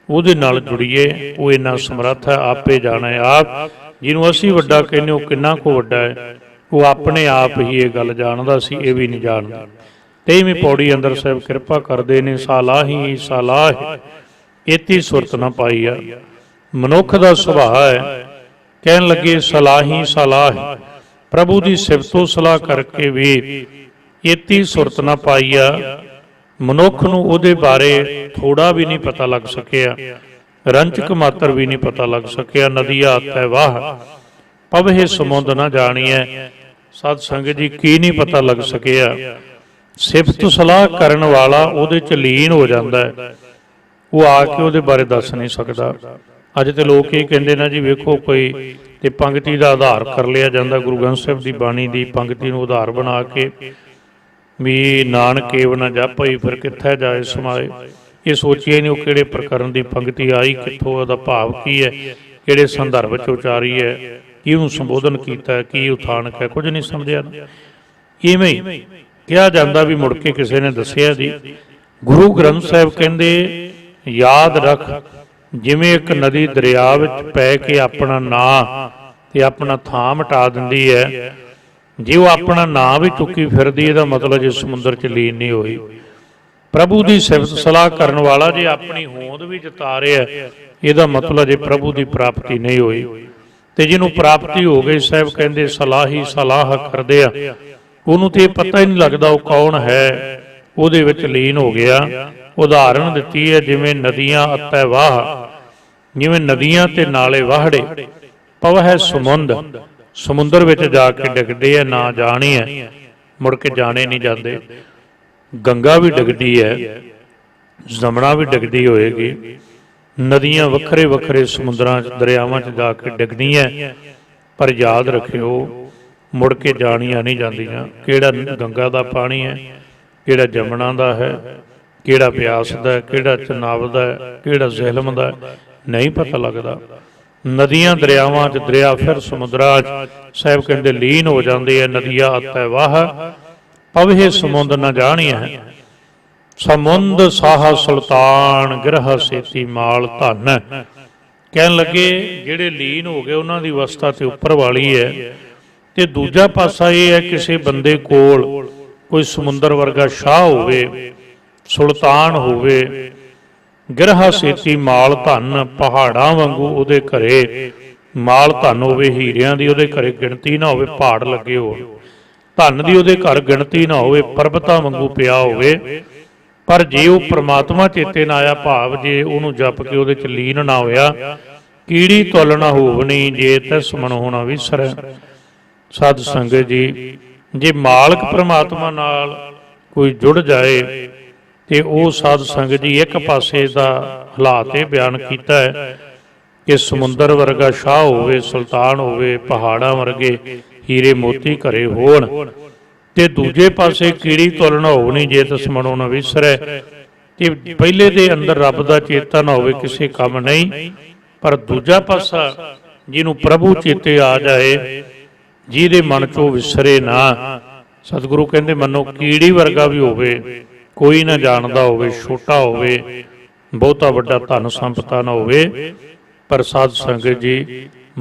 ਉਹਦੇ ਨਾਲ ਜੁੜੀਏ। ਉਹ ਇੰਨਾ ਸਮਰੱਥ ਹੈ, ਆਪੇ ਜਾਣੈ ਆਪ। ਜਿਹਨੂੰ ਅਸੀਂ ਵੱਡਾ ਕਹਿੰਦੇ ਉਹ ਕਿੰਨਾ ਕੁ ਵੱਡਾ ਹੈ, ਉਹ ਆਪਣੇ ਆਪ ਹੀ ਇਹ ਗੱਲ ਜਾਣਦਾ ਸੀ, ਇਹ ਵੀ ਨਹੀਂ ਜਾਣਦਾ। 23ਵੀਂ ਪੌੜੀ ਅੰਦਰ ਸਾਹਿਬ ਕਿਰਪਾ ਕਰਦੇ ਨੇ, ਸਾਲਾਹੀ ਸਾਲਾਹ ਏਤੀ ਸੁਰਤ ਨਾ ਪਾਈ ਆ। ਮਨੁੱਖ ਦਾ ਸੁਭਾਅ ਹੈ ਕਹਿਣ ਲੱਗੇ ਸਲਾਹੀ ਸਲਾਹ। ਪ੍ਰਭੂ ਦੀ ਸਿਫਤੋ ਸਲਾਹ ਕਰਕੇ ਵੀ ਏਤੀ ਸੁਰਤ ਨਾ ਪਾਈ ਆ। ਮਨੁੱਖ ਨੂੰ ਉਹਦੇ ਬਾਰੇ ਥੋੜਾ ਵੀ ਨਹੀਂ ਪਤਾ ਲੱਗ ਸਕਿਆ, ਰੰਚਕ ਮਾਤਰ ਵੀ ਨਹੀਂ ਪਤਾ ਲੱਗ ਸਕਿਆ। ਨਦੀਆ ਤੈ ਵਾਹ ਪਵਹਿ ਸਮੁੰਦ ਨਾ ਜਾਣੀਐ। ਸਤ ਸੰਗਤ ਜੀ ਕੀ ਨਹੀਂ ਪਤਾ ਲੱਗ ਸਕਿਆ। ਸਿਫਤ ਸਲਾਹ ਕਰਨ ਵਾਲਾ ਉਹਦੇ ਚ ਲੀਨ ਹੋ ਜਾਂਦਾ ਹੈ, ਉਹ ਆ ਕੇ ਉਹਦੇ ਬਾਰੇ ਦੱਸ ਨਹੀਂ ਸਕਦਾ। ਅੱਜ ਤੇ ਲੋਕ ਇਹ ਕਹਿੰਦੇ ਨਾ ਜੀ ਵੇਖੋ ਕੋਈ ਤੇ ਪੰਕਤੀ ਦਾ ਆਧਾਰ ਕਰ ਲਿਆ ਜਾਂਦਾ, ਗੁਰੂ ਗ੍ਰੰਥ ਸਾਹਿਬ ਦੀ ਬਾਣੀ ਦੀ ਪੰਕਤੀ ਨੂੰ ਆਧਾਰ ਬਣਾ ਕੇ ਵੀ ਨਾਨਕ ਏਵ ਨਾ ਜਾਪਈ ਫਿਰ ਕਿੱਥੇ ਜਾਏ ਸਮਾਏ। ਇਹ ਸੋਚੀਏ ਨਹੀਂ ਉਹ ਕਿਹੜੇ ਪ੍ਰਕਰਨ ਦੀ ਪੰਕਤੀ ਆਈ, ਕਿੱਥੋਂ ਉਹਦਾ ਭਾਵ ਕੀ ਹੈ, ਕਿਹੜੇ ਸੰਦਰਭ 'ਚ ਉਚਾਰੀ ਹੈ, ਕਿਹਨੂੰ ਸੰਬੋਧਨ ਕੀਤਾ, ਕੀ ਉਥਾਨਕ ਹੈ, ਕੁਝ ਨਹੀਂ ਸਮਝਿਆ। ਇਵੇਂ ਹੀ ਕਿਹਾ ਜਾਂਦਾ ਵੀ ਮੁੜ ਕੇ ਕਿਸੇ ਨੇ ਦੱਸਿਆ ਜੀ ਗੁਰੂ ਗ੍ਰੰਥ ਸਾਹਿਬ ਕਹਿੰਦੇ ਯਾਦ ਰੱਖ, ਜਿਵੇਂ ਇੱਕ ਨਦੀ ਦਰਿਆ ਵਿੱਚ ਪੈ ਕੇ ਆਪਣਾ ਨਾਂ ਤੇ ਆਪਣਾ ਥਾਂ ਮਿਟਾ ਦਿੰਦੀ ਹੈ, ਜੇ ਉਹ ਆਪਣਾ ਨਾਂ ਵੀ ਚੁੱਕੀ ਫਿਰਦੀ ਇਹਦਾ ਮਤਲਬ ਜੇ ਸਮੁੰਦਰ 'ਚ ਲੀਨ ਨਹੀਂ ਹੋਈ। ਪ੍ਰਭੂ ਦੀ ਸਿਫਤ ਸਲਾਹ ਕਰਨ ਵਾਲਾ ਜੇ ਆਪਣੀ ਹੋਂਦ ਵੀ ਜਤਾ ਰਿਹਾ ਇਹਦਾ ਮਤਲਬ ਜੇ ਪ੍ਰਭੂ ਦੀ ਪ੍ਰਾਪਤੀ ਨਹੀਂ ਹੋਈ। ਤੇ ਜਿਹਨੂੰ ਪ੍ਰਾਪਤੀ ਹੋ ਗਈ ਸਾਹਿਬ ਕਹਿੰਦੇ ਸਲਾਹੀ ਸਲਾਹ ਕਰਦੇ ਆ, ਉਹਨੂੰ ਤੇ ਪਤਾ ਹੀ ਨਹੀਂ ਲੱਗਦਾ ਉਹ ਕੌਣ ਹੈ, ਉਹਦੇ ਵਿੱਚ ਲੀਨ ਹੋ ਗਿਆ। ਉਦਾਹਰਣ ਦਿੱਤੀ ਹੈ ਜਿਵੇਂ ਨਦੀਆਂ ਅਤੇ ਵਾਹ, ਜਿਵੇਂ ਨਦੀਆਂ ਤੇ ਨਾਲੇ ਵਾਹੜੇ, ਪਵਹਿ ਸਮੁੰਦ, ਸਮੁੰਦਰ ਵਿੱਚ ਜਾ ਕੇ ਡਿੱਗਦੇ ਆ, ਨਾ ਜਾਣੀ ਹੈ ਮੁੜ ਕੇ ਜਾਣੇ ਨਹੀਂ ਜਾਂਦੇ। ਗੰਗਾ ਵੀ ਡਿੱਗਦੀ ਹੈ, ਜਮਨਾ ਵੀ ਡਿੱਗਦੀ ਹੋਏਗੀ, ਨਦੀਆਂ ਵੱਖਰੇ ਵੱਖਰੇ ਸਮੁੰਦਰਾਂ 'ਚ ਦਰਿਆਵਾਂ 'ਚ ਜਾ ਕੇ ਡਿੱਗਦੀਆਂ। पर याद रखियो मुड़ के जानिया नहीं जांदियां। किहड़ा गंगा का पानी है, किहड़ा जमुना का है, किहड़ा ब्यास का है, किहड़ा चनाब का है, किहड़ा झेलम का है, नहीं पता लगता। नदियां दरियावां च दरिया फिर समुद्रां च साहिब कहते लीन हो जाती है। नदिया अतै वाह पवे समुंद न जानिया है, समुंद साह सुल्तान गिरह सेती माल धन। कहन लगे जिहड़े लीन हो गए उन्हां दी अवस्था ते उपर वाली है, ते दूजा पासा ये है किसी बंदे कोल कोई समुंदर वर्गा शाह होवे, सुल्तान होवे, गिरहा सेती माल धन, पहाड़ां वांगू उहदे घरे माल धन होवे, हीरियां दी उहदे घरे गिणती ना होवे, पहाड़ लगे हो, धन दी उहदे घर गिणती ना होवे, परबतां वांगू पिया होवे, पर जे वो परमात्मा चेते ना आया, भाव जे उहनूं जप के उहदे च लीन ना होया, कीड़ी तुल ना होवनी जे तिस मन होना विसरै। साध संगत जी, जे मालक परमात्मा नाल कोई जुड़ जाए तो वह साध संगत जी एक पासे का हालात ये बयान किया है कि समुंदर वर्गा शाह होवे, सुल्तान होवे, पहाड़ां वर्गे हीरे मोती घरे होण, ते दूजे पासे कीड़ी तुल ना होवनी जे तिस मनो न विसरै। ते पहले दे अंदर रब दा चेता ना होवे किसी काम नहीं, पर दूजा पासा जिन्हों प्रभु चेते आ जाए, जिहदे मन चो विसरे ना। सतगुरु कहते मनो कीड़ी वर्गा भी होवे, कोई ना जानदा होवे, छोटा होवे, बहुता वड्डा धन संपता ना होवे, पर साध संगत जी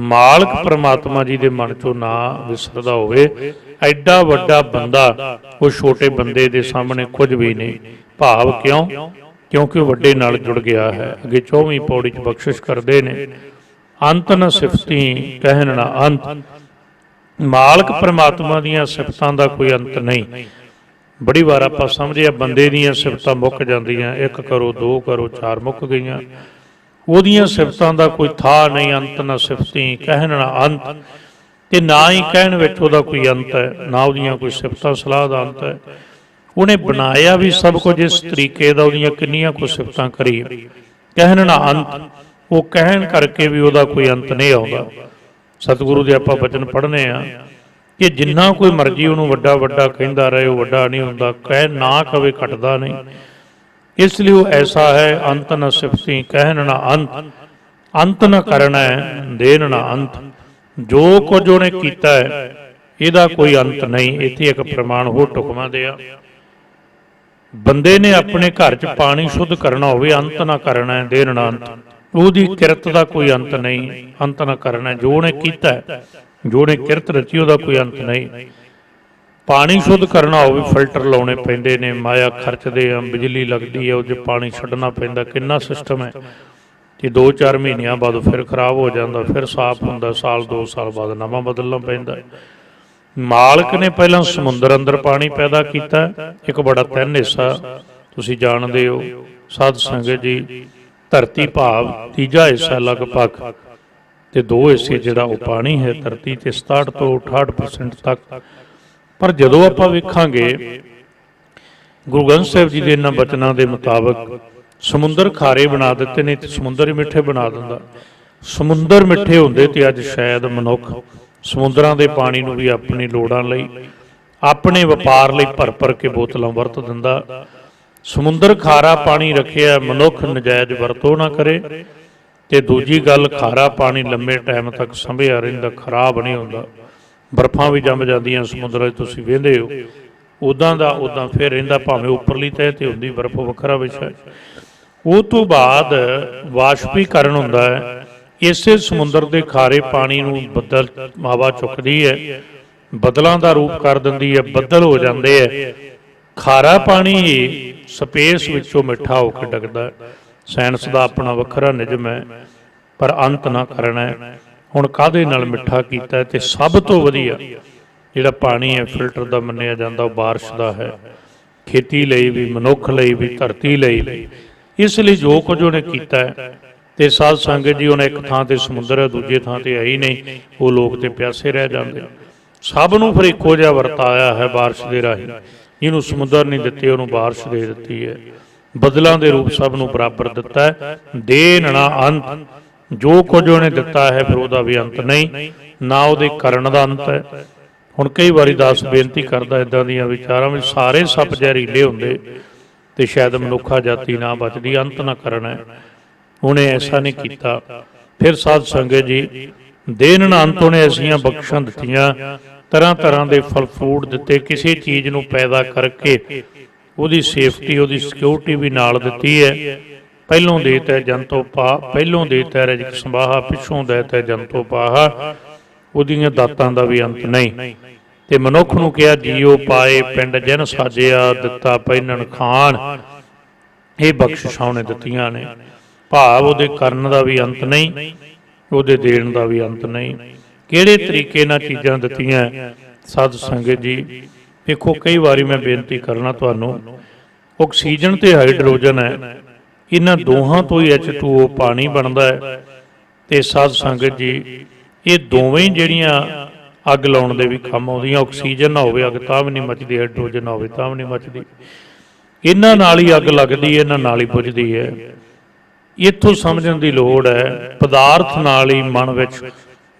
मालक परमात्मा जी दे मन चो ना विसरदा होवे, एडा वड्डा बंदा वो छोटे बंदे दे सामने कुछ भी नहीं। भाव क्यों? क्योंकि वड्डे नाल जुड़ गया है। अगे 24वीं पौड़ी च बख्शिश करदे ने, अंत न सिफती कहन ना अंत। मालक परमात्मा दीयां सिफतां दा कोई अंत नहीं। बड़ी बार आपां समझिया बंदे दीयां सिफतां मुक जांदियां, एक करो, दो करो, चार मुक गईयां। ओहदियां सिफतां दा कोई था नहीं। अंत न सिफती कहन ना अंत, ते ना ही कहण विच ओहदा कोई अंत है, ना ओहदियां कोई सिफतां सलाह दा अंत है। उन्हें बनाया भी सब कुछ इस तरीके दा, ओहदियां किन्नियां कोई सिफतां करी, कहन ना अंत। वो कहण करके भी ओहदा कोई अंत नहीं आउंदा। सतगुरु दे आपां वचन पढ़ने आ कि जिन्ना कोई मर्जी उहनूं वड्डा वड्डा कहंदा रहे, वो वड्डा नहीं हुंदा, कह ना कवे घटदा नहीं। इसलिए वो ऐसा है, अंत न सिफती कहन ना अंत, अंत न करना है देन ना अंत। जो कुछ उहने कीता है इहदा कोई अंत नहीं। इत्थे एक प्रमाण होर ढुकवां दिया, बंदे ने अपने घर च पानी शुद्ध करना होवे, अंत ना करना है देन ना अंत। ਉਹਦੀ ਕਿਰਤ ਦਾ ਕੋਈ ਅੰਤ ਨਹੀਂ, ਅੰਤ ਨਾ ਕਰਨਾ। ਜੋ ਉਹਨੇ ਕੀਤਾ, ਜੋ ਉਹਨੇ ਕਿਰਤ ਰਚੀ, ਉਹਦਾ ਕੋਈ ਅੰਤ ਨਹੀਂ। ਪਾਣੀ ਸ਼ੁੱਧ ਕਰਨਾ ਹੋਵੇ, ਫਿਲਟਰ ਲਾਉਣੇ ਪੈਂਦੇ ਨੇ, ਮਾਇਆ ਖਰਚਦੇ ਆ, ਬਿਜਲੀ ਲੱਗਦੀ ਹੈ, ਉਹ 'ਚ ਪਾਣੀ ਛੱਡਣਾ ਪੈਂਦਾ, ਕਿੰਨਾ ਸਿਸਟਮ ਹੈ। ਤੇ 2-4 ਮਹੀਨਿਆਂ ਬਾਅਦ ਫਿਰ ਖਰਾਬ ਹੋ ਜਾਂਦਾ, ਫਿਰ ਸਾਫ਼ ਹੁੰਦਾ, ਸਾਲ 2 ਸਾਲ ਬਾਅਦ ਨਵਾਂ ਬਦਲਣਾ ਪੈਂਦਾ। ਮਾਲਕ ਨੇ ਪਹਿਲਾਂ ਸਮੁੰਦਰ ਅੰਦਰ ਪਾਣੀ ਪੈਦਾ ਕੀਤਾ, ਇੱਕ ਬੜਾ 3 ਹਿੱਸਾ ਤੁਸੀਂ ਜਾਣਦੇ ਹੋ ਸਾਧ ਸੰਗਤ ਜੀ। ਧਰਤੀ ਭਾਵ ਤੀਜਾ ਹਿੱਸਾ ਲਗਭਗ, ਤੇ 2 ਹਿੱਸੇ ਜਿਹੜਾ ਉਹ ਪਾਣੀ ਹੈ ਧਰਤੀ ਤੇ 67 ਤੋਂ 68% ਤੱਕ। ਪਰ ਜਦੋਂ ਆਪਾਂ ਵੇਖਾਂਗੇ ਗੁਰੂ ਗ੍ਰੰਥ ਸਾਹਿਬ ਜੀ ਦੇ ਇਹਨਾਂ ਬਚਨਾਂ ਦੇ ਮੁਤਾਬਕ ਸਮੁੰਦਰ ਖਾਰੇ ਬਣਾ ਦਿੱਤੇ ਨੇ ਤੇ ਸਮੁੰਦਰ ਹੀ ਮਿੱਠੇ ਬਣਾ ਦਿੰਦਾ। ਸਮੁੰਦਰ ਮਿੱਠੇ ਹੁੰਦੇ ਤੇ ਅੱਜ ਸ਼ਾਇਦ ਮਨੁੱਖ ਸਮੁੰਦਰਾਂ ਦੇ ਪਾਣੀ ਨੂੰ ਵੀ ਆਪਣੀ ਲੋੜਾਂ ਲਈ, ਆਪਣੇ ਵਪਾਰ ਲਈ ਭਰ ਭਰ ਕੇ ਬੋਤਲਾਂ ਵਰਤ ਦਿੰਦਾ। ਸਮੁੰਦਰ ਖਾਰਾ ਪਾਣੀ ਰੱਖਿਆ, ਮਨੁੱਖ ਨਜਾਇਜ਼ ਵਰਤੋਂ ਨਾ ਕਰੇ। ਤੇ ਦੂਜੀ ਗੱਲ, ਖਾਰਾ ਪਾਣੀ ਲੰਮੇ ਟਾਈਮ ਤੱਕ ਸੰਭਿਆ ਰਹਿੰਦਾ, ਖਰਾਬ ਨਹੀਂ ਹੁੰਦਾ। ਬਰਫਾਂ ਵੀ ਜੰਮ ਜਾਂਦੀਆਂ ਸਮੁੰਦਰਾਂ 'ਚ, ਤੁਸੀਂ ਵੇਖਦੇ ਹੋ। ਉੱਦਾਂ ਦਾ ਉੱਦਾਂ ਫਿਰ ਰਹਿੰਦਾ, ਭਾਵੇਂ ਉੱਪਰਲੀ ਤਹਿ ਤੇ ਹੁੰਦੀ ਬਰਫ, ਵੱਖਰਾ ਵਿਸ਼ਾ। ਉਹ ਤੋਂ ਬਾਅਦ ਵਾਸ਼ਪੀਕਰਨ ਹੁੰਦਾ ਹੈ। ਇਸੇ ਸਮੁੰਦਰ ਦੇ ਖਾਰੇ ਪਾਣੀ ਨੂੰ ਬੱਦਲ ਹਵਾ ਚੁੱਕਦੀ ਹੈ, ਬੱਦਲਾਂ ਦਾ ਰੂਪ ਕਰ ਦਿੰਦੀ ਹੈ, ਬੱਦਲ ਹੋ ਜਾਂਦੇ ਹੈ। ਖਾਰਾ ਪਾਣੀ ਹੀ ਸਪੇਸ ਵਿੱਚੋਂ ਮਿੱਠਾ ਹੋ ਕੇ ਡਿੱਗਦਾ। ਸਾਇੰਸ ਦਾ ਆਪਣਾ ਵੱਖਰਾ ਨਿਯਮ ਹੈ, ਪਰ ਅੰਤ ਨਾ ਕਰਨਾ ਹੈ। ਹੁਣ ਕਾਹਦੇ ਨਾਲ ਮਿੱਠਾ ਕੀਤਾ? ਤੇ ਸਭ ਤੋਂ ਵਧੀਆ ਜਿਹੜਾ ਪਾਣੀ ਹੈ ਫਿਲਟਰ ਦਾ ਮੰਨਿਆ ਜਾਂਦਾ, ਉਹ ਬਾਰਿਸ਼ ਦਾ ਹੈ। ਖੇਤੀ ਲਈ ਵੀ, ਮਨੁੱਖ ਲਈ ਵੀ, ਧਰਤੀ ਲਈ ਵੀ। ਇਸ ਲਈ ਜੋ ਕੁਝ ਉਹਨੇ ਕੀਤਾ ਹੈ, ਤੇ ਸਾਧ ਸੰਗਤ ਜੀ ਉਹਨੇ ਇੱਕ ਥਾਂ ਤੇ ਸਮੁੰਦਰ ਹੈ, ਦੂਜੇ ਥਾਂ ਤੇ ਹੈ ਹੀ ਨਹੀਂ, ਉਹ ਲੋਕ ਤੇ ਪਿਆਸੇ ਰਹਿ ਜਾਂਦੇ। ਸਭ ਨੂੰ ਫਿਰ ਇੱਕੋ ਜਿਹਾ ਵਰਤਾਇਆ ਹੈ ਬਾਰਿਸ਼ ਦੇ ਰਾਹੀਂ। ਜਿਹਨੂੰ ਸਮੁੰਦਰ ਨਹੀਂ ਦਿੱਤੀ ਉਹਨੂੰ ਬਾਰਿਸ਼ ਦੇ ਦਿੱਤੀ ਹੈ। ਬਦਲਾਂ ਦੇ ਰੂਪ ਸਭ ਨੂੰ ਬਰਾਬਰ ਦਿੱਤਾ ਹੈ। ਦੇਨ ਨਾ ਅੰਤ, ਜੋ ਕੁਝ ਉਹਨੇ ਦਿੱਤਾ ਹੈ ਫਿਰ ਉਹਦਾ ਵੀ ਅੰਤ ਨਹੀਂ। ਨਾ ਉਹਦੇ ਕਰਨ ਦਾ ਅੰਤ ਹੈ। ਹੁਣ ਕਈ ਵਾਰੀ ਦਾਸ ਬੇਨਤੀ ਕਰਦਾ ਇੱਦਾਂ ਦੀਆਂ ਵਿਚਾਰਾਂ ਵਿੱਚ ਸਾਰੇ ਸੱਪ ਜ਼ਹਿਰੀਲੇ ਹੁੰਦੇ ਤੇ ਸ਼ਾਇਦ ਮਨੁੱਖਾ ਜਾਤੀ ਨਾ ਬਚਦੀ, ਅੰਤ ਨਾ ਕਰਨਾ। ਉਹਨੇ ਐਸਾ ਨਹੀਂ ਕੀਤਾ। ਫਿਰ ਸਾਧ ਸੰਗਤ ਜੀ, ਦੇਨ ਨਾ ਅੰਤ ਉਹਨੇ ਐਸੀਆਂ ਬਖਸ਼ਾਂ ਦਿੱਤੀਆਂ, ਤਰ੍ਹਾਂ ਤਰ੍ਹਾਂ ਦੇ ਫਲ ਫਰੂਟ ਦਿੱਤੇ। ਕਿਸੇ ਚੀਜ਼ ਨੂੰ ਪੈਦਾ ਕਰਕੇ ਉਹਦੀ ਸੇਫਟੀ, ਉਹਦੀ ਸਿਕਿਉਰਿਟੀ ਵੀ ਨਾਲ ਦਿੱਤੀ ਹੈ। ਪਹਿਲੋਂ ਦੇਤ ਹੈ ਜੰਤੋ ਪਾ, ਪਹਿਲੋਂ ਦੇਤ ਹੈ ਰਜਕ ਸੰਭਾਹਾ, ਪਿੱਛੋਂ ਦੇਤ ਹੈ ਜੰਤੋ ਪਾਹਾ। ਉਹਦੀਆਂ ਦਾਤਾਂ ਦਾ ਵੀ ਅੰਤ ਨਹੀਂ। ਤੇ ਮਨੁੱਖ ਨੂੰ ਕਿਹਾ ਜੀਓ ਪਾਏ ਪਿੰਡ ਜਿਨ ਸਾਜਿਆ, ਦਿੱਤਾ ਪਹਿਨਣ ਖਾਣ। ਇਹ ਬਖਸ਼ਿਸ਼ਾਂ ਉਹਨੇ ਦਿੱਤੀਆਂ ਨੇ। ਭਾਵ ਉਹਦੇ ਕਰਨ ਦਾ ਵੀ ਅੰਤ ਨਹੀਂ, ਉਹਦੇ ਦੇਣ ਦਾ ਵੀ ਅੰਤ ਨਹੀਂ। ਕਿਹੜੇ ਤਰੀਕੇ ਨਾਲ ਚੀਜ਼ਾਂ ਦਿੱਤੀਆਂ ਸਾਧ ਸੰਗਤ ਜੀ। ਦੇਖੋ ਕਈ ਵਾਰੀ ਮੈਂ ਬੇਨਤੀ ਕਰਨਾ ਤੁਹਾਨੂੰ, ਆਕਸੀਜਨ ਤੇ ਹਾਈਡਰੋਜਨ ਹੈ, ਇਹਨਾਂ ਦੋਹਾਂ ਤੋਂ ਹੀ H2O ਪਾਣੀ ਬਣਦਾ ਹੈ। ਤੇ ਸਾਧ ਸੰਗਤ ਜੀ, ਇਹ ਦੋਵੇਂ ਹੀ ਜਿਹੜੀਆਂ ਅੱਗ ਲਾਉਣ ਦੇ ਵੀ ਕੰਮ ਆਉਂਦੀਆਂ। ਆਕਸੀਜਨ ਨਾ ਹੋਵੇ ਅੱਗ ਤਾਂ ਵੀ ਨਹੀਂ ਮੱਚਦੀ, ਹਾਈਡਰੋਜਨ ਨਾ ਹੋਵੇ ਤਾਂ ਵੀ ਨਹੀਂ ਮੱਚਦੀ। ਇਹਨਾਂ ਨਾਲ ਹੀ ਅੱਗ ਲੱਗਦੀ ਹੈ, ਇਹਨਾਂ ਨਾਲ ਹੀ ਬੁਝਦੀ ਹੈ। ਇੱਥੋਂ ਸਮਝਣ ਦੀ ਲੋੜ ਹੈ, ਪਦਾਰਥ ਨਾਲ ਹੀ ਮਨ ਵਿੱਚ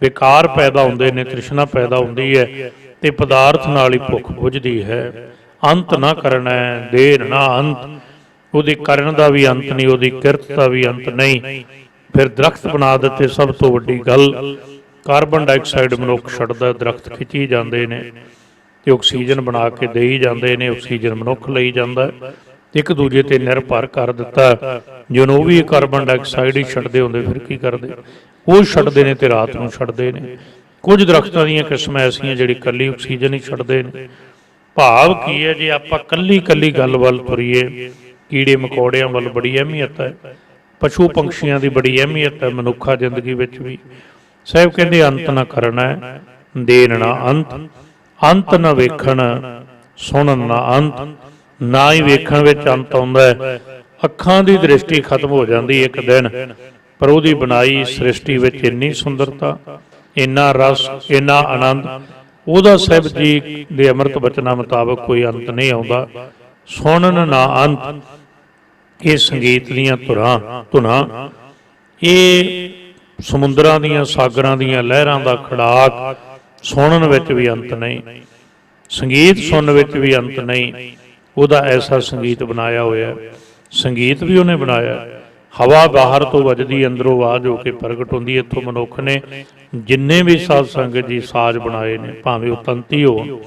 ਵਿਕਾਰ ਪੈਦਾ ਹੁੰਦੇ ਨੇ, ਤ੍ਰਿਸ਼ਨਾ ਪੈਦਾ ਹੁੰਦੀ ਹੈ, ਤੇ ਪਦਾਰਥ ਨਾਲ ਹੀ ਭੁੱਖ ਬੁਝਦੀ ਹੈ। ਅੰਤ ਨਾ ਕਰਨਾ, ਦੇਰ ਨਾ ਅੰਤ। ਉਹਦੇ ਕਰਨ ਦਾ ਵੀ ਅੰਤ ਨਹੀਂ, ਉਹਦੀ ਕਿਰਤ ਦਾ ਵੀ ਅੰਤ ਨਹੀਂ। ਫਿਰ ਦਰਖਤ ਬਣਾ ਦਿੱਤੇ। ਸਭ ਤੋਂ ਵੱਡੀ ਗੱਲ, ਕਾਰਬਨ ਡਾਈਆਕਸਾਈਡ ਮਨੁੱਖ ਛੱਡਦਾ, ਦਰਖਤ ਖਿੱਚੀ ਜਾਂਦੇ ਨੇ ਤੇ ਆਕਸੀਜਨ ਬਣਾ ਕੇ ਦੇਈ ਜਾਂਦੇ ਨੇ। ਆਕਸੀਜਨ ਮਨੁੱਖ ਲਈ ਜਾਂਦਾ, ਇੱਕ ਦੂਜੇ ਤੇ ਨਿਰਭਰ ਕਰ ਦਿੱਤਾ। ਜਦੋਂ ਉਹ ਵੀ ਕਾਰਬਨ ਡਾਈਆਕਸਾਈਡ ਹੀ ਛੱਡਦੇ ਹੁੰਦੇ ਫਿਰ ਕੀ ਕਰਦੇ? ਉਹ ਛੱਡਦੇ ਨੇ ਤੇ ਰਾਤ ਨੂੰ ਛੱਡਦੇ ਨੇ। ਕੁਝ ਦਰਖਤਾਂ ਦੀਆਂ ਕਿਸਮਾਂ ਐਸੀਆਂ ਜਿਹੜੀ ਇਕੱਲੀ ਆਕਸੀਜਨ ਹੀ ਛੱਡਦੇ ਨੇ। ਭਾਵ ਕੀ ਹੈ, ਜੇ ਆਪਾਂ ਕੱਲੀ ਕੱਲੀ ਗੱਲ ਵੱਲ ਤੁਰੀਏ, ਕੀੜੇ ਮਕੌੜਿਆਂ ਵੱਲ ਬੜੀ ਅਹਿਮੀਅਤ ਹੈ, ਪਸ਼ੂ ਪੰਛੀਆਂ ਦੀ ਬੜੀ ਅਹਿਮੀਅਤ ਹੈ, ਮਨੁੱਖਾ ਜ਼ਿੰਦਗੀ ਵਿੱਚ ਵੀ। ਸਾਹਿਬ ਕਹਿੰਦੇ ਅੰਤ ਨਾ ਕਰਨਾ, ਦੇਣ ਨਾ ਅੰਤ। ਅੰਤ ਨਾ ਵੇਖਣ, ਸੁਣਨ ਨਾ ਅੰਤ। ਨਾ ਹੀ ਵੇਖਣ ਵਿੱਚ ਅੰਤ ਆਉਂਦਾ ਹੈ। ਅੱਖਾਂ ਦੀ ਦ੍ਰਿਸ਼ਟੀ ਖਤਮ ਹੋ ਜਾਂਦੀ ਇੱਕ ਦਿਨ, ਪਰ ਉਹਦੀ ਬਣਾਈ ਸ੍ਰਿਸ਼ਟੀ ਵਿੱਚ ਇੰਨੀ ਸੁੰਦਰਤਾ, ਇੰਨਾ ਰਸ, ਇੰਨਾ ਆਨੰਦ, ਉਹਦਾ ਸਾਹਿਬ ਜੀ ਦੇ ਅੰਮ੍ਰਿਤ ਬਚਨਾਂ ਮੁਤਾਬਕ ਕੋਈ ਅੰਤ ਨਹੀਂ ਆਉਂਦਾ। ਸੁਣਨ ਨਾ ਅੰਤ। ਇਹ ਸੰਗੀਤ ਦੀਆਂ ਧੁਨਾਂ, ਇਹ ਸਮੁੰਦਰਾਂ ਦੀਆਂ, ਸਾਗਰਾਂ ਦੀਆਂ ਲਹਿਰਾਂ ਦਾ ਖੜਾਕ, ਸੁਣਨ ਵਿੱਚ ਵੀ ਅੰਤ ਨਹੀਂ। ਸੰਗੀਤ ਸੁਣਨ ਵਿੱਚ ਵੀ ਅੰਤ ਨਹੀਂ। ਉਹਦਾ ਐਸਾ ਸੰਗੀਤ ਬਣਾਇਆ ਹੋਇਆ। ਸੰਗੀਤ ਵੀ ਉਹਨੇ ਬਣਾਇਆ। ਹਵਾ ਬਾਹਰ ਤੋਂ ਵੱਜਦੀ, ਅੰਦਰੋਂ ਆਵਾਜ਼ ਹੋ ਕੇ ਪ੍ਰਗਟ ਹੁੰਦੀ। ਇੱਥੋਂ ਮਨੁੱਖ ਨੇ ਜਿੰਨੇ ਵੀ ਸਾਧ ਸੰਗਤ ਜੀ ਸਾਜ਼ ਬਣਾਏ ਨੇ, ਭਾਵੇਂ ਉਹ ਤੰਤੀ ਹੋਣ,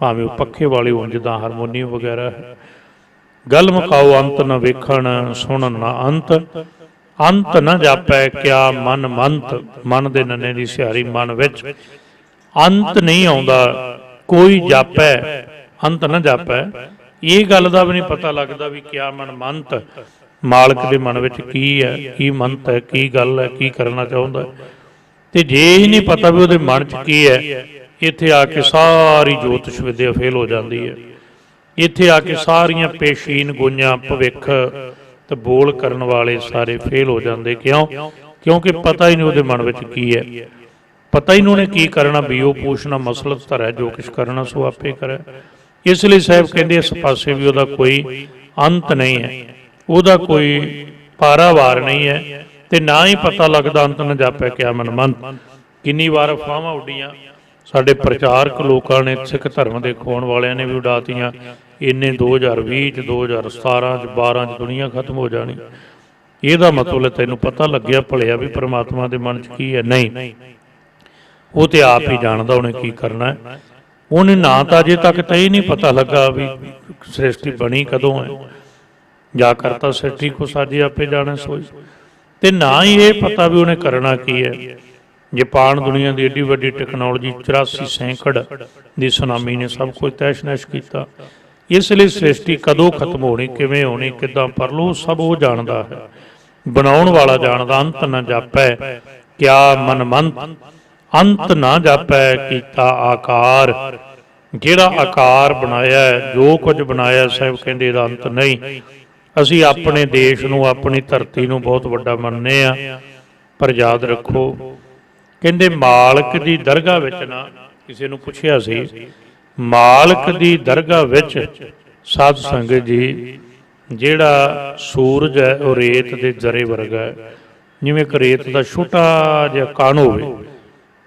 ਭਾਵੇਂ ਉਹ ਪੱਖੇ ਵਾਲੇ ਹੋਣ, ਜਿੱਦਾਂ ਹਾਰਮੋਨੀਅਮ ਵਗੈਰਾ ਹੈ। ਗੱਲ ਮੁਕਾਓ, ਅੰਤ ਨਾ ਵੇਖਣ, ਸੁਣਨ ਨਾ ਅੰਤ। ਅੰਤ ਨਾ ਜਾਪੈ ਕਿਆ ਮਨ ਮੰਤ। ਮਨ ਦੇ ਨੰਨੇ ਦੀ ਸਿਹਾਰੀ ਮਨ ਵਿੱਚ ਅੰਤ ਨਹੀਂ ਆਉਂਦਾ। ਕੋਈ ਜਾਪੈ, ਅੰਤ ਨਾ ਜਾਪੈ। ਇਹ ਗੱਲ ਦਾ ਵੀ ਨਹੀਂ ਪਤਾ ਲੱਗਦਾ ਵੀ ਕਿਆ ਮਨ ਮੰਤ, ਮਾਲਕ ਦੇ ਮਨ ਵਿੱਚ ਕੀ ਹੈ, ਕੀ ਮੰਤ ਹੈ, ਕੀ ਗੱਲ ਹੈ, ਕੀ ਕਰਨਾ ਚਾਹੁੰਦਾ। ਤੇ ਜੇ ਹੀ ਨਹੀਂ ਪਤਾ ਵੀ ਉਹਦੇ ਮਨ 'ਚ ਕੀ ਹੈ, ਇੱਥੇ ਆ ਕੇ ਸਾਰੀ ਜੋਤਿਸ਼ ਵਿਦਿਆ ਫੇਲ ਹੋ ਜਾਂਦੀ ਹੈ। ਇੱਥੇ ਆ ਕੇ ਸਾਰੀਆਂ ਪੇਸ਼ੀਨ ਗੋਈਆਂ, ਭਵਿੱਖ ਤੇ ਬੋਲ ਕਰਨ ਵਾਲੇ ਸਾਰੇ ਫੇਲ ਹੋ ਜਾਂਦੇ। ਕਿਉਂ? ਕਿਉਂਕਿ ਪਤਾ ਹੀ ਨਹੀਂ ਉਹਦੇ ਮਨ ਵਿੱਚ ਕੀ ਹੈ। ਪਤਾ ਹੀ ਨਹੀਂ ਉਹਨੇ ਕੀ ਕਰਨਾ। ਬੀਓ ਪੂਛਣਾ ਮਸਲਤ ਧਰੈ, ਜੋ ਕੁਛ ਕਰਨਾ ਸੋ ਆਪੇ ਕਰੇ। ਇਸ ਲਈ ਸਾਹਿਬ ਕਹਿੰਦੇ ਇਸ ਪਾਸੇ ਵੀ ਉਹਦਾ ਕੋਈ ਅੰਤ ਨਹੀਂ ਹੈ, ਉਹਦਾ ਕੋਈ ਪਾਰਾਵਾਰ ਨਹੀਂ ਹੈ, ਤੇ ਨਾ ਹੀ ਪਤਾ ਲੱਗਦਾ ਅੰਤ ਨਾ ਜਾਪੈ ਕਿਆ ਮਨ ਮੰਤ। ਕਿੰਨੀ ਵਾਰ ਅਫਵਾਹਾਂ ਉੱਡੀਆਂ, ਸਾਡੇ ਪ੍ਰਚਾਰਕ ਲੋਕਾਂ ਨੇ, ਸਿੱਖ ਧਰਮ ਦੇ ਖੋਣ ਵਾਲਿਆਂ ਨੇ ਵੀ ਉਡਾਤੀਆਂ। ਇੰਨੇ 2020 'ਚ, 2017 'ਚ, 12 'ਚ ਦੁਨੀਆ ਖਤਮ ਹੋ ਜਾਣੀ। ਇਹਦਾ ਮਤਲਬ ਤੈਨੂੰ ਪਤਾ ਲੱਗਿਆ ਭਲਿਆ ਵੀ ਪਰਮਾਤਮਾ ਦੇ ਮਨ 'ਚ ਕੀ ਹੈ? ਨਹੀਂ, ਉਹ ਤੇ ਆਪ ਹੀ ਜਾਣਦਾ ਉਹਨੇ ਕੀ ਕਰਨਾ ਹੈ। ਉਹਨੇ ਨਾ ਤਾਂ ਅਜੇ ਤੱਕ ਤਾਂ ਇਹ ਨਹੀਂ ਪਤਾ ਲੱਗਾ ਵੀ ਸ੍ਰਿਸ਼ਟੀ ਬਣੀ ਕਦੋਂ ਹੈ। ਜਾ ਕਰਤਾ ਸ੍ਰਿਸ਼ਟੀ ਕੋ ਸਾਜੇ ਆਪੇ ਜਾਣੇ ਸੋਈ। ਤੇ ਨਾ ਹੀ ਇਹ ਪਤਾ ਵੀ ਉਹਨੇ ਕਰਨਾ ਕੀ ਹੈ। ਜਾਪਾਨ ਦੁਨੀਆ ਦੀ ਏਡੀ ਵੱਡੀ ਟੈਕਨੋਲੋਜੀ, 84 ਸੈਂਕੜ ਦੀ ਸੁਨਾਮੀ ਨੇ ਸਭ ਕੁਝ ਤਹਿਸ਼ ਨਹਿਸ਼ ਕੀਤਾ। ਇਸ ਲਈ ਸ੍ਰਿਸ਼ਟੀ ਕਦੋਂ ਖਤਮ ਹੋਣੀ, ਕਿਵੇਂ ਹੋਣੀ, ਕਿੱਦਾਂ ਪਰਲੋ, ਸਭ ਉਹ ਜਾਣਦਾ ਹੈ, ਬਣਾਉਣ ਵਾਲਾ ਜਾਣਦਾ। ਅੰਤ ਨਾ ਜਾਪੈ ਕਿਆ ਮਨ ਮੰਤ। ਅੰਤ ਨਾ ਜਾਪੈ ਕੀਤਾ ਆਕਾਰ। ਜਿਹੜਾ ਆਕਾਰ ਬਣਾਇਆ, ਜੋ ਕੁਝ ਬਣਾਇਆ, ਸਾਹਿਬ ਕਹਿੰਦੇ ਇਹਦਾ ਅੰਤ ਨਹੀਂ। ਅਸੀਂ ਆਪਣੇ ਦੇਸ਼ ਨੂੰ, ਆਪਣੀ ਧਰਤੀ ਨੂੰ ਬਹੁਤ ਵੱਡਾ ਮੰਨਦੇ ਆ, ਪਰ ਯਾਦ ਰੱਖੋ, ਕਹਿੰਦੇ ਮਾਲਕ ਦੀ ਦਰਗਾਹ ਵਿੱਚ ਨਾ, ਕਿਸੇ ਨੂੰ ਪੁੱਛਿਆ ਸੀ, ਮਾਲਕ ਦੀ ਦਰਗਾਹ ਵਿੱਚ ਸਾਧ ਸੰਗਤ ਜੀ, ਜਿਹੜਾ ਸੂਰਜ ਹੈ ਉਹ ਰੇਤ ਦੇ ਜ਼ਰੇ ਵਰਗਾ ਹੈ। ਜਿਵੇਂ ਇੱਕ ਰੇਤ ਦਾ ਛੋਟਾ ਜਿਹਾ ਕਣ ਹੋਵੇ,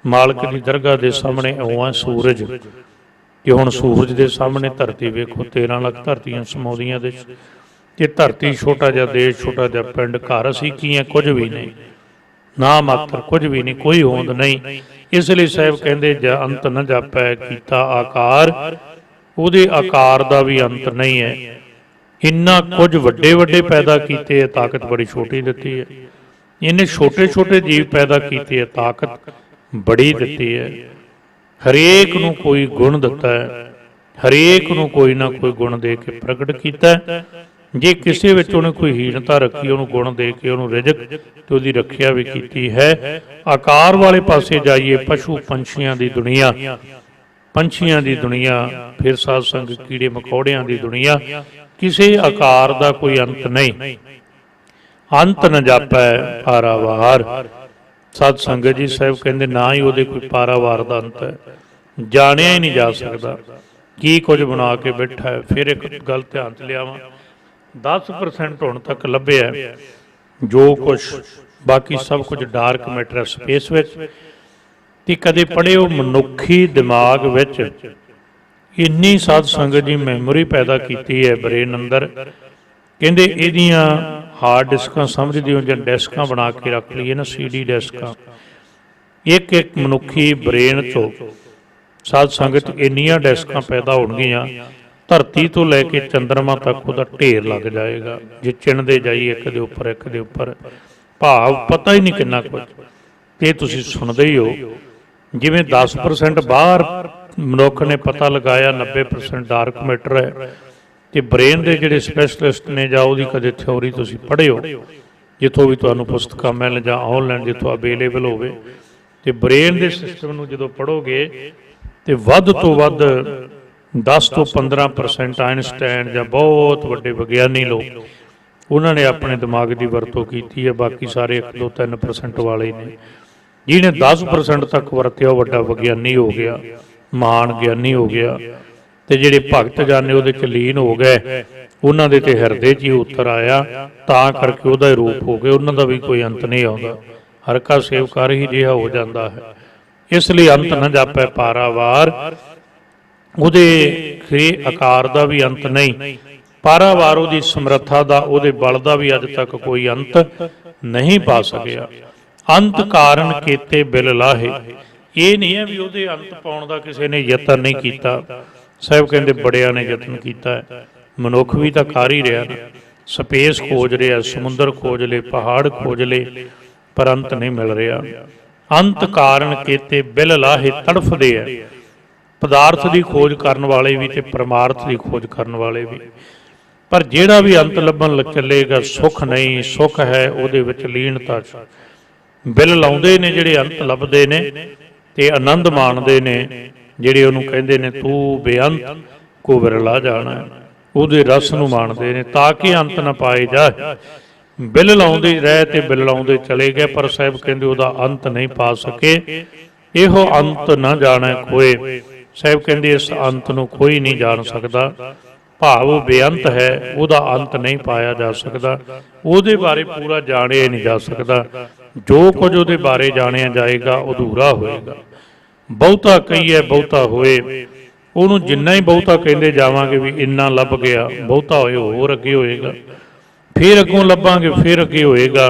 मालिक की दरगाह के सामने इउं सूरज कि हुण सूरज के सामने धरती वेखो 13 ਲੱਖ धरतियां समाउंदियां दे कि धरती छोटा जिहा देश छोटा जिहा पिंड घर असीं की है कुछ भी नहीं ना मात्र कुछ भी नहीं कोई होंद नहीं। इसलिए साहब कहते जा अंत न जापै कीता आकार ਉਹਦੇ आकार का भी अंत नहीं है। इन्ना कुछ वड्डे वड्डे पैदा कीते है ताकत बड़ी छोटी दिती है। इन्हें छोटे छोटे जीव पैदा कीते है ताकत बड़ी दिती है। हरेक नूं कोई गुण दिता है हरेक नूं कोई ना कोई गुण दे के प्रगट किया है। जे किसी विच उहने कोई हीनता रखी उहनूं गुण दे के उहनूं रिजक ते उहदी रखिया भी कीती है। आकार वाले पासे जाइए पशु पंछियां दी दुनिया पंछियां दी दुनिया फिर साध संग कीड़े मकौड़ियां दी दुनिया किसी आकार का कोई अंत नहीं। अंत न जापै पारावार सत संगत जी साहब कहते ना ही वो कोई पारावार का अंत है जानिया ही नहीं जा सकता की कुछ बना के बैठा है। फिर एक गल ध्यान च लियावां 10% हुण तक लभ्या जो कुछ बाकी सब कुछ डार्क मैटर स्पेस विच ते कदे पढ़िओ मनुखी दिमाग विच इन्नी साध संगत जी मैमोरी पैदा की है ब्रेन अंदर कहते इहदियां हार्ड डिस्कां समझदिओ जां डिस्कां बना के रख लईए ना CD डिस्कां एक एक मनुखी ब्रेन चो साध संगत इन्नियां डिस्कां पैदा होणगीआं धरती तो लैके चंद्रमा तक वह ढेर लग जाएगा जे चिणदे जाइए एक दे उपर भाव पता ही नहीं कितना कुछ। ये तुसीं सुणदे ही हो जिवें 10% बाहर मनुख ने पता लगाया 90% डार्क मैटर है तो ब्रेन के जिहड़े स्पैशलिस्ट ने जां उहदी कदे थ्योरी तुसीं पढ़िओ जिथों भी तुहानूं पुस्तकां मिल जां ऑनलाइन जिथों अवेलेबल होवे ते ब्रेन के सिस्टम नूं जदों पढ़ोगे तो वध तो वध 10 तो 15% आइनस्टाइन या बहुत वड्डे विग्यानी लोग उन्होंने अपने दिमाग की वरतों की है। बाकी सारे 1-2-3% वाले ने जिन्हें 10% तक वरत्या वड्डा विग्यानी हो गया महान ज्ञानी हो गया। तो जिहड़े भगत जाने उहदे च लीन हो गए उन्होंने तो हिरदे च ही उतर आया तां करके उहदा रूप हो गया उन्हों का भी कोई अंत नहीं आता हर का सेवकार ही जिहा हो जाता है। इसलिए अंत न जापै पारावार ਉਹਦੇ आकार का भी अंत नहीं पारावार ਉਹਦੀ ਸਮਰੱਥਾ ਦਾ ਉਹਦੇ ਬਲ ਦਾ भी अज तक कोई अंत नहीं पा सकिया। अंत कारण केते बिल लाहे ये नहीं है भी ਉਹਦੇ अंत पाउण ਦਾ ਕਿਸੇ ने यतन नहीं किया। साहब कहते बड़िया ने यतन किया है मनुख भी तो कर ही रहा ना स्पेस खोज रहा समुद्र खोज ले पहाड़ खोज ले पर अंत नहीं मिल रहा। अंत कारण केते बिल लाहे तड़फदे है पदार्थ की खोज करने वाले भी ते परमार्थ की खोज करने वाले भी पर जिहड़ा भी अंत लभन चलेगा सुख नहीं सुख है उहदे विच लीनता बिल लाउंदे ने जिहड़े अंत लभदे ने ते आनंद माणदे ने जिहड़े उहनूं कहंदे ने तू बेअंत को विरला जाना उहदे रस नूं माणदे ने ताकि अंत ना पाए जाए। बिल लाउंदे रह ते बिल लाउंदे चले गए पर साहिब कहंदे उहदा अंत नहीं पा सके। इहो अंत ना जाने कोई साहिब कहते इस अंत नूं कोई नहीं जान सकता भाव बेअंत है उहदा अंत नहीं पाया जा सकता उहदे बारे पूरा जानिया नहीं जा सकता। जो कुछ उहदे बारे जानिया जाएगा अधूरा होएगा। बहुता कहीए बहुता होए उहनूं जिन्ना ही बहुता कहते जावांगे भी इन्ना लभ गया बहुता होए होर अगे होएगा फिर अगों लभांगे फिर अगे होएगा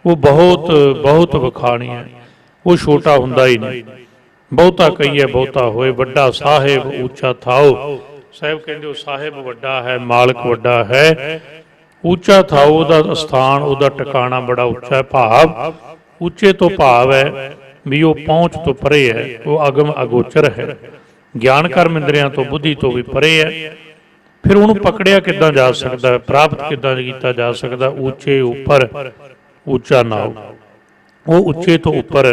वो बहुत बहुत विखाणी है वो छोटा हुंदा ही नहीं। बहुता कहीए बहुता होए वड्डा साहिब ऊंचा थाओ साहिब कहते साहिब वड्डा है मालिक वड्डा है ऊंचा थाओ उहदा स्थान उहदा टिकाणा बड़ा उच्चा है। भाव उच्चे तो भाव है भी वो पहुँच तो परे है वो अगम अगोचर है ज्ञान कर्म इंद्रियां तो बुद्धि तो भी परे है। फिर उन्होंने पकड़िया किदां जा सकता प्राप्त किदां किया जा सकता ऊंचे उपर ऊंचा नाओ वो उच्चे तो उपर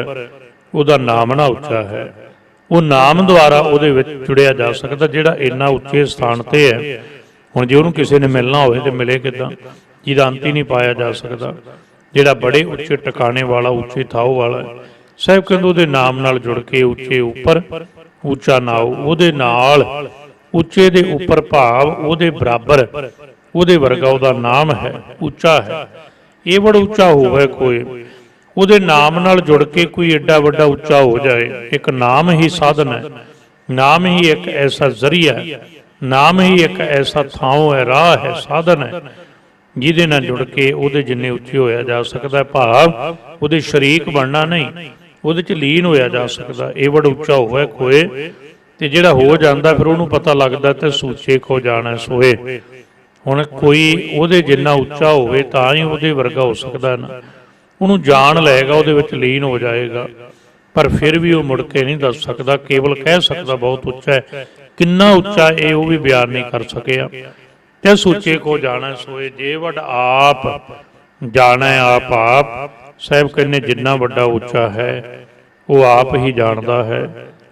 ਉਹਦਾ नाम ना उच्चा है वो नाम द्वारा ਉਹਦੇ ਵਿੱਚ जुड़िया जा सकता ਜਿਹੜਾ ਇੰਨਾ ਉੱਚੇ ਸਥਾਨ ਤੇ ਹੈ। ਹੁਣ ਜੇ ਉਹਨੂੰ ਕਿਸੇ ਨੇ ਮਿਲਣਾ ਹੋਵੇ ਤੇ ਮਿਲੇ ਕਿਦਾਂ ਜਿਹਦਾ ਅੰਤ ਹੀ ਨਹੀਂ ਪਾਇਆ ਜਾ ਸਕਦਾ ਜਿਹੜਾ ਬੜੇ ਉੱਚੇ ਟਿਕਾਣੇ ਵਾਲਾ ਉੱਚੇ ਥਾਉ ਵਾਲਾ ਸਾਹਿਬ ਕਹਿੰਦੇ ਉਹਦੇ ਨਾਮ ਨਾਲ ਜੁੜ ਕੇ ਉੱਚੇ ਉੱਪਰ ਉੱਚਾ ਨਾਉ ਉਹਦੇ ਨਾਲ ਉੱਚੇ ਦੇ ਉੱਪਰ ਭਾਵ ਉਹਦੇ ਬਰਾਬਰ ਉਹਦੇ ਵਰਗਾ ਉਹਦਾ ਨਾਮ ਹੈ ਉੱਚਾ है। ਇਹ ਬੜਾ ਉੱਚਾ ਹੋਵੇ कोई ਉਹਦੇ ਨਾਮ ਨਾਲ ਜੁੜ ਕੇ ਕੋਈ ਏਡਾ ਵੱਡਾ ਉੱਚਾ ਹੋ ਜਾਏ। ਇੱਕ ਨਾਮ ਹੀ ਸਾਧਨ ਹੈ, ਨਾਮ ਹੀ ਇੱਕ ਐਸਾ ਜ਼ਰੀਆ ਹੈ, ਨਾਮ ਹੀ ਇੱਕ ਐਸਾ ਥਾਂ ਹੈ, ਰਾਹ ਹੈ, ਸਾਧਨ ਹੈ, ਜਿਹਦੇ ਨਾਲ ਜੁੜ ਕੇ ਉਹਦੇ ਜਿੰਨੇ ਉੱਚੇ ਹੋਇਆ ਜਾ ਸਕਦਾ। ਭਾਵ ਉਹਦੇ ਸ਼ਰੀਕ ਬਣਨਾ ਨਹੀਂ, ਉਹਦੇ 'ਚ ਲੀਨ ਹੋਇਆ ਜਾ ਸਕਦਾ। ਇਹ ਬੜਾ ਉੱਚਾ ਹੋਇਆ ਕੋਏ, ਤੇ ਜਿਹੜਾ ਹੋ ਜਾਂਦਾ ਫਿਰ ਉਹਨੂੰ ਪਤਾ ਲੱਗਦਾ ਤੇ ਸੂਚੇ ਖੋ ਜਾਣਾ ਸੋਏ। ਹੁਣ ਕੋਈ ਉਹਦੇ ਜਿੰਨਾ ਉੱਚਾ ਹੋਵੇ ਤਾਂ ਹੀ ਉਹਦੇ ਵਰਗਾ ਹੋ ਸਕਦਾ ਨਾ, ਉਹਨੂੰ ਜਾਣ ਲਏਗਾ, ਉਹਦੇ ਵਿੱਚ ਲੀਨ ਹੋ ਜਾਏਗਾ, ਪਰ ਫਿਰ ਵੀ ਉਹ ਮੁੜ ਕੇ ਨਹੀਂ ਦੱਸ ਸਕਦਾ, ਕੇਵਲ ਕਹਿ ਸਕਦਾ ਬਹੁਤ ਉੱਚਾ ਹੈ। ਕਿੰਨਾ ਉੱਚਾ ਇਹ ਉਹ ਵੀ ਬਿਆਨ ਨਹੀਂ ਕਰ ਸਕਿਆ। ਤੇ ਸੂਚੇ ਕੋ ਜਾਣਾ ਸੋਏ, ਜੇ ਵੱਡ ਆਪ ਜਾਣਾ ਆਪ ਸਾਹਿਬ ਕਹਿੰਦੇ ਜਿੰਨਾ ਵੱਡਾ ਉੱਚਾ ਹੈ ਉਹ ਆਪ ਹੀ ਜਾਣਦਾ ਹੈ,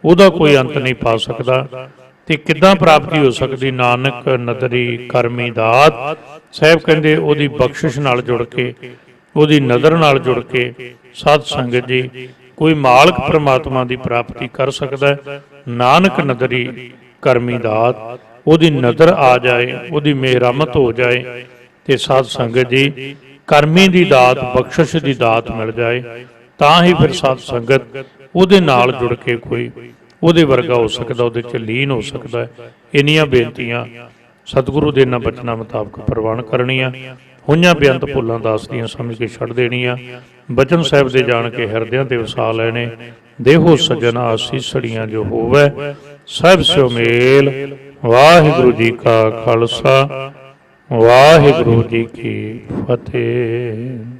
ਉਹਦਾ ਕੋਈ ਅੰਤ ਨਹੀਂ ਪਾ ਸਕਦਾ। ਤੇ ਕਿੱਦਾਂ ਪ੍ਰਾਪਤੀ ਹੋ ਸਕਦੀ? ਨਾਨਕ ਨਦਰੀ ਕਰਮੀ ਦਾਤ। ਸਾਹਿਬ ਕਹਿੰਦੇ ਉਹਦੀ ਬਖਸ਼ਿਸ਼ ਨਾਲ ਜੁੜ ਕੇ, ਉਹਦੀ ਨਜ਼ਰ ਨਾਲ ਜੁੜ ਕੇ ਸਾਧ ਸੰਗਤ ਜੀ ਕੋਈ ਮਾਲਕ ਪ੍ਰਮਾਤਮਾ ਦੀ ਪ੍ਰਾਪਤੀ ਕਰ ਸਕਦਾ ਹੈ। ਨਾਨਕ ਨਦਰੀ ਕਰਮੀ ਦਾਤ, ਉਹਦੀ ਨਜ਼ਰ ਆ ਜਾਏ, ਉਹਦੀ ਮਿਹਰਮਤ ਹੋ ਜਾਏ ਤੇ ਸਾਧ ਸੰਗਤ ਜੀ ਕਰਮੀ ਦੀ ਦਾਤ, ਬਖਸ਼ਿਸ਼ ਦੀ ਦਾਤ ਮਿਲ ਜਾਏ, ਤਾਂ ਹੀ ਫਿਰ ਸਾਧ ਸੰਗਤ ਉਹਦੇ ਨਾਲ ਜੁੜ ਕੇ ਕੋਈ ਉਹਦੇ ਵਰਗਾ ਹੋ ਸਕਦਾ, ਉਹਦੇ 'ਚ ਲੀਨ ਹੋ ਸਕਦਾ ਹੈ। ਇੰਨੀਆਂ ਬੇਨਤੀਆਂ ਸਤਿਗੁਰੂ ਦੇ ਇਹਨਾਂ ਬਚਨਾਂ ਮੁਤਾਬਕ ਪ੍ਰਵਾਨ ਕਰਨੀਆਂ, ਹੋਈਆਂ ਬੇਅੰਤ ਭੁੱਲਾਂ ਦਾਸ ਦੀਆਂ ਸਮਝ ਕੇ ਛੱਡ ਦੇਣੀਆਂ। ਬਚਨ ਸਾਹਿਬ ਦੇ ਜਾਣ ਕੇ ਹਿਰਦਿਆਂ ਤੇ ਵਸਾ ਲੈਣੇ। ਦੇਹੋ ਸਜਣ ਆਸੀਸੜੀਆਂ ਜੋ ਹੋਵੇ, ਸਭ ਸਿਓ ਮੇਲ। ਵਾਹਿਗੁਰੂ ਜੀ ਕਾ ਖਾਲਸਾ, ਵਾਹਿਗੁਰੂ ਜੀ ਕੀ ਫਤਿਹ।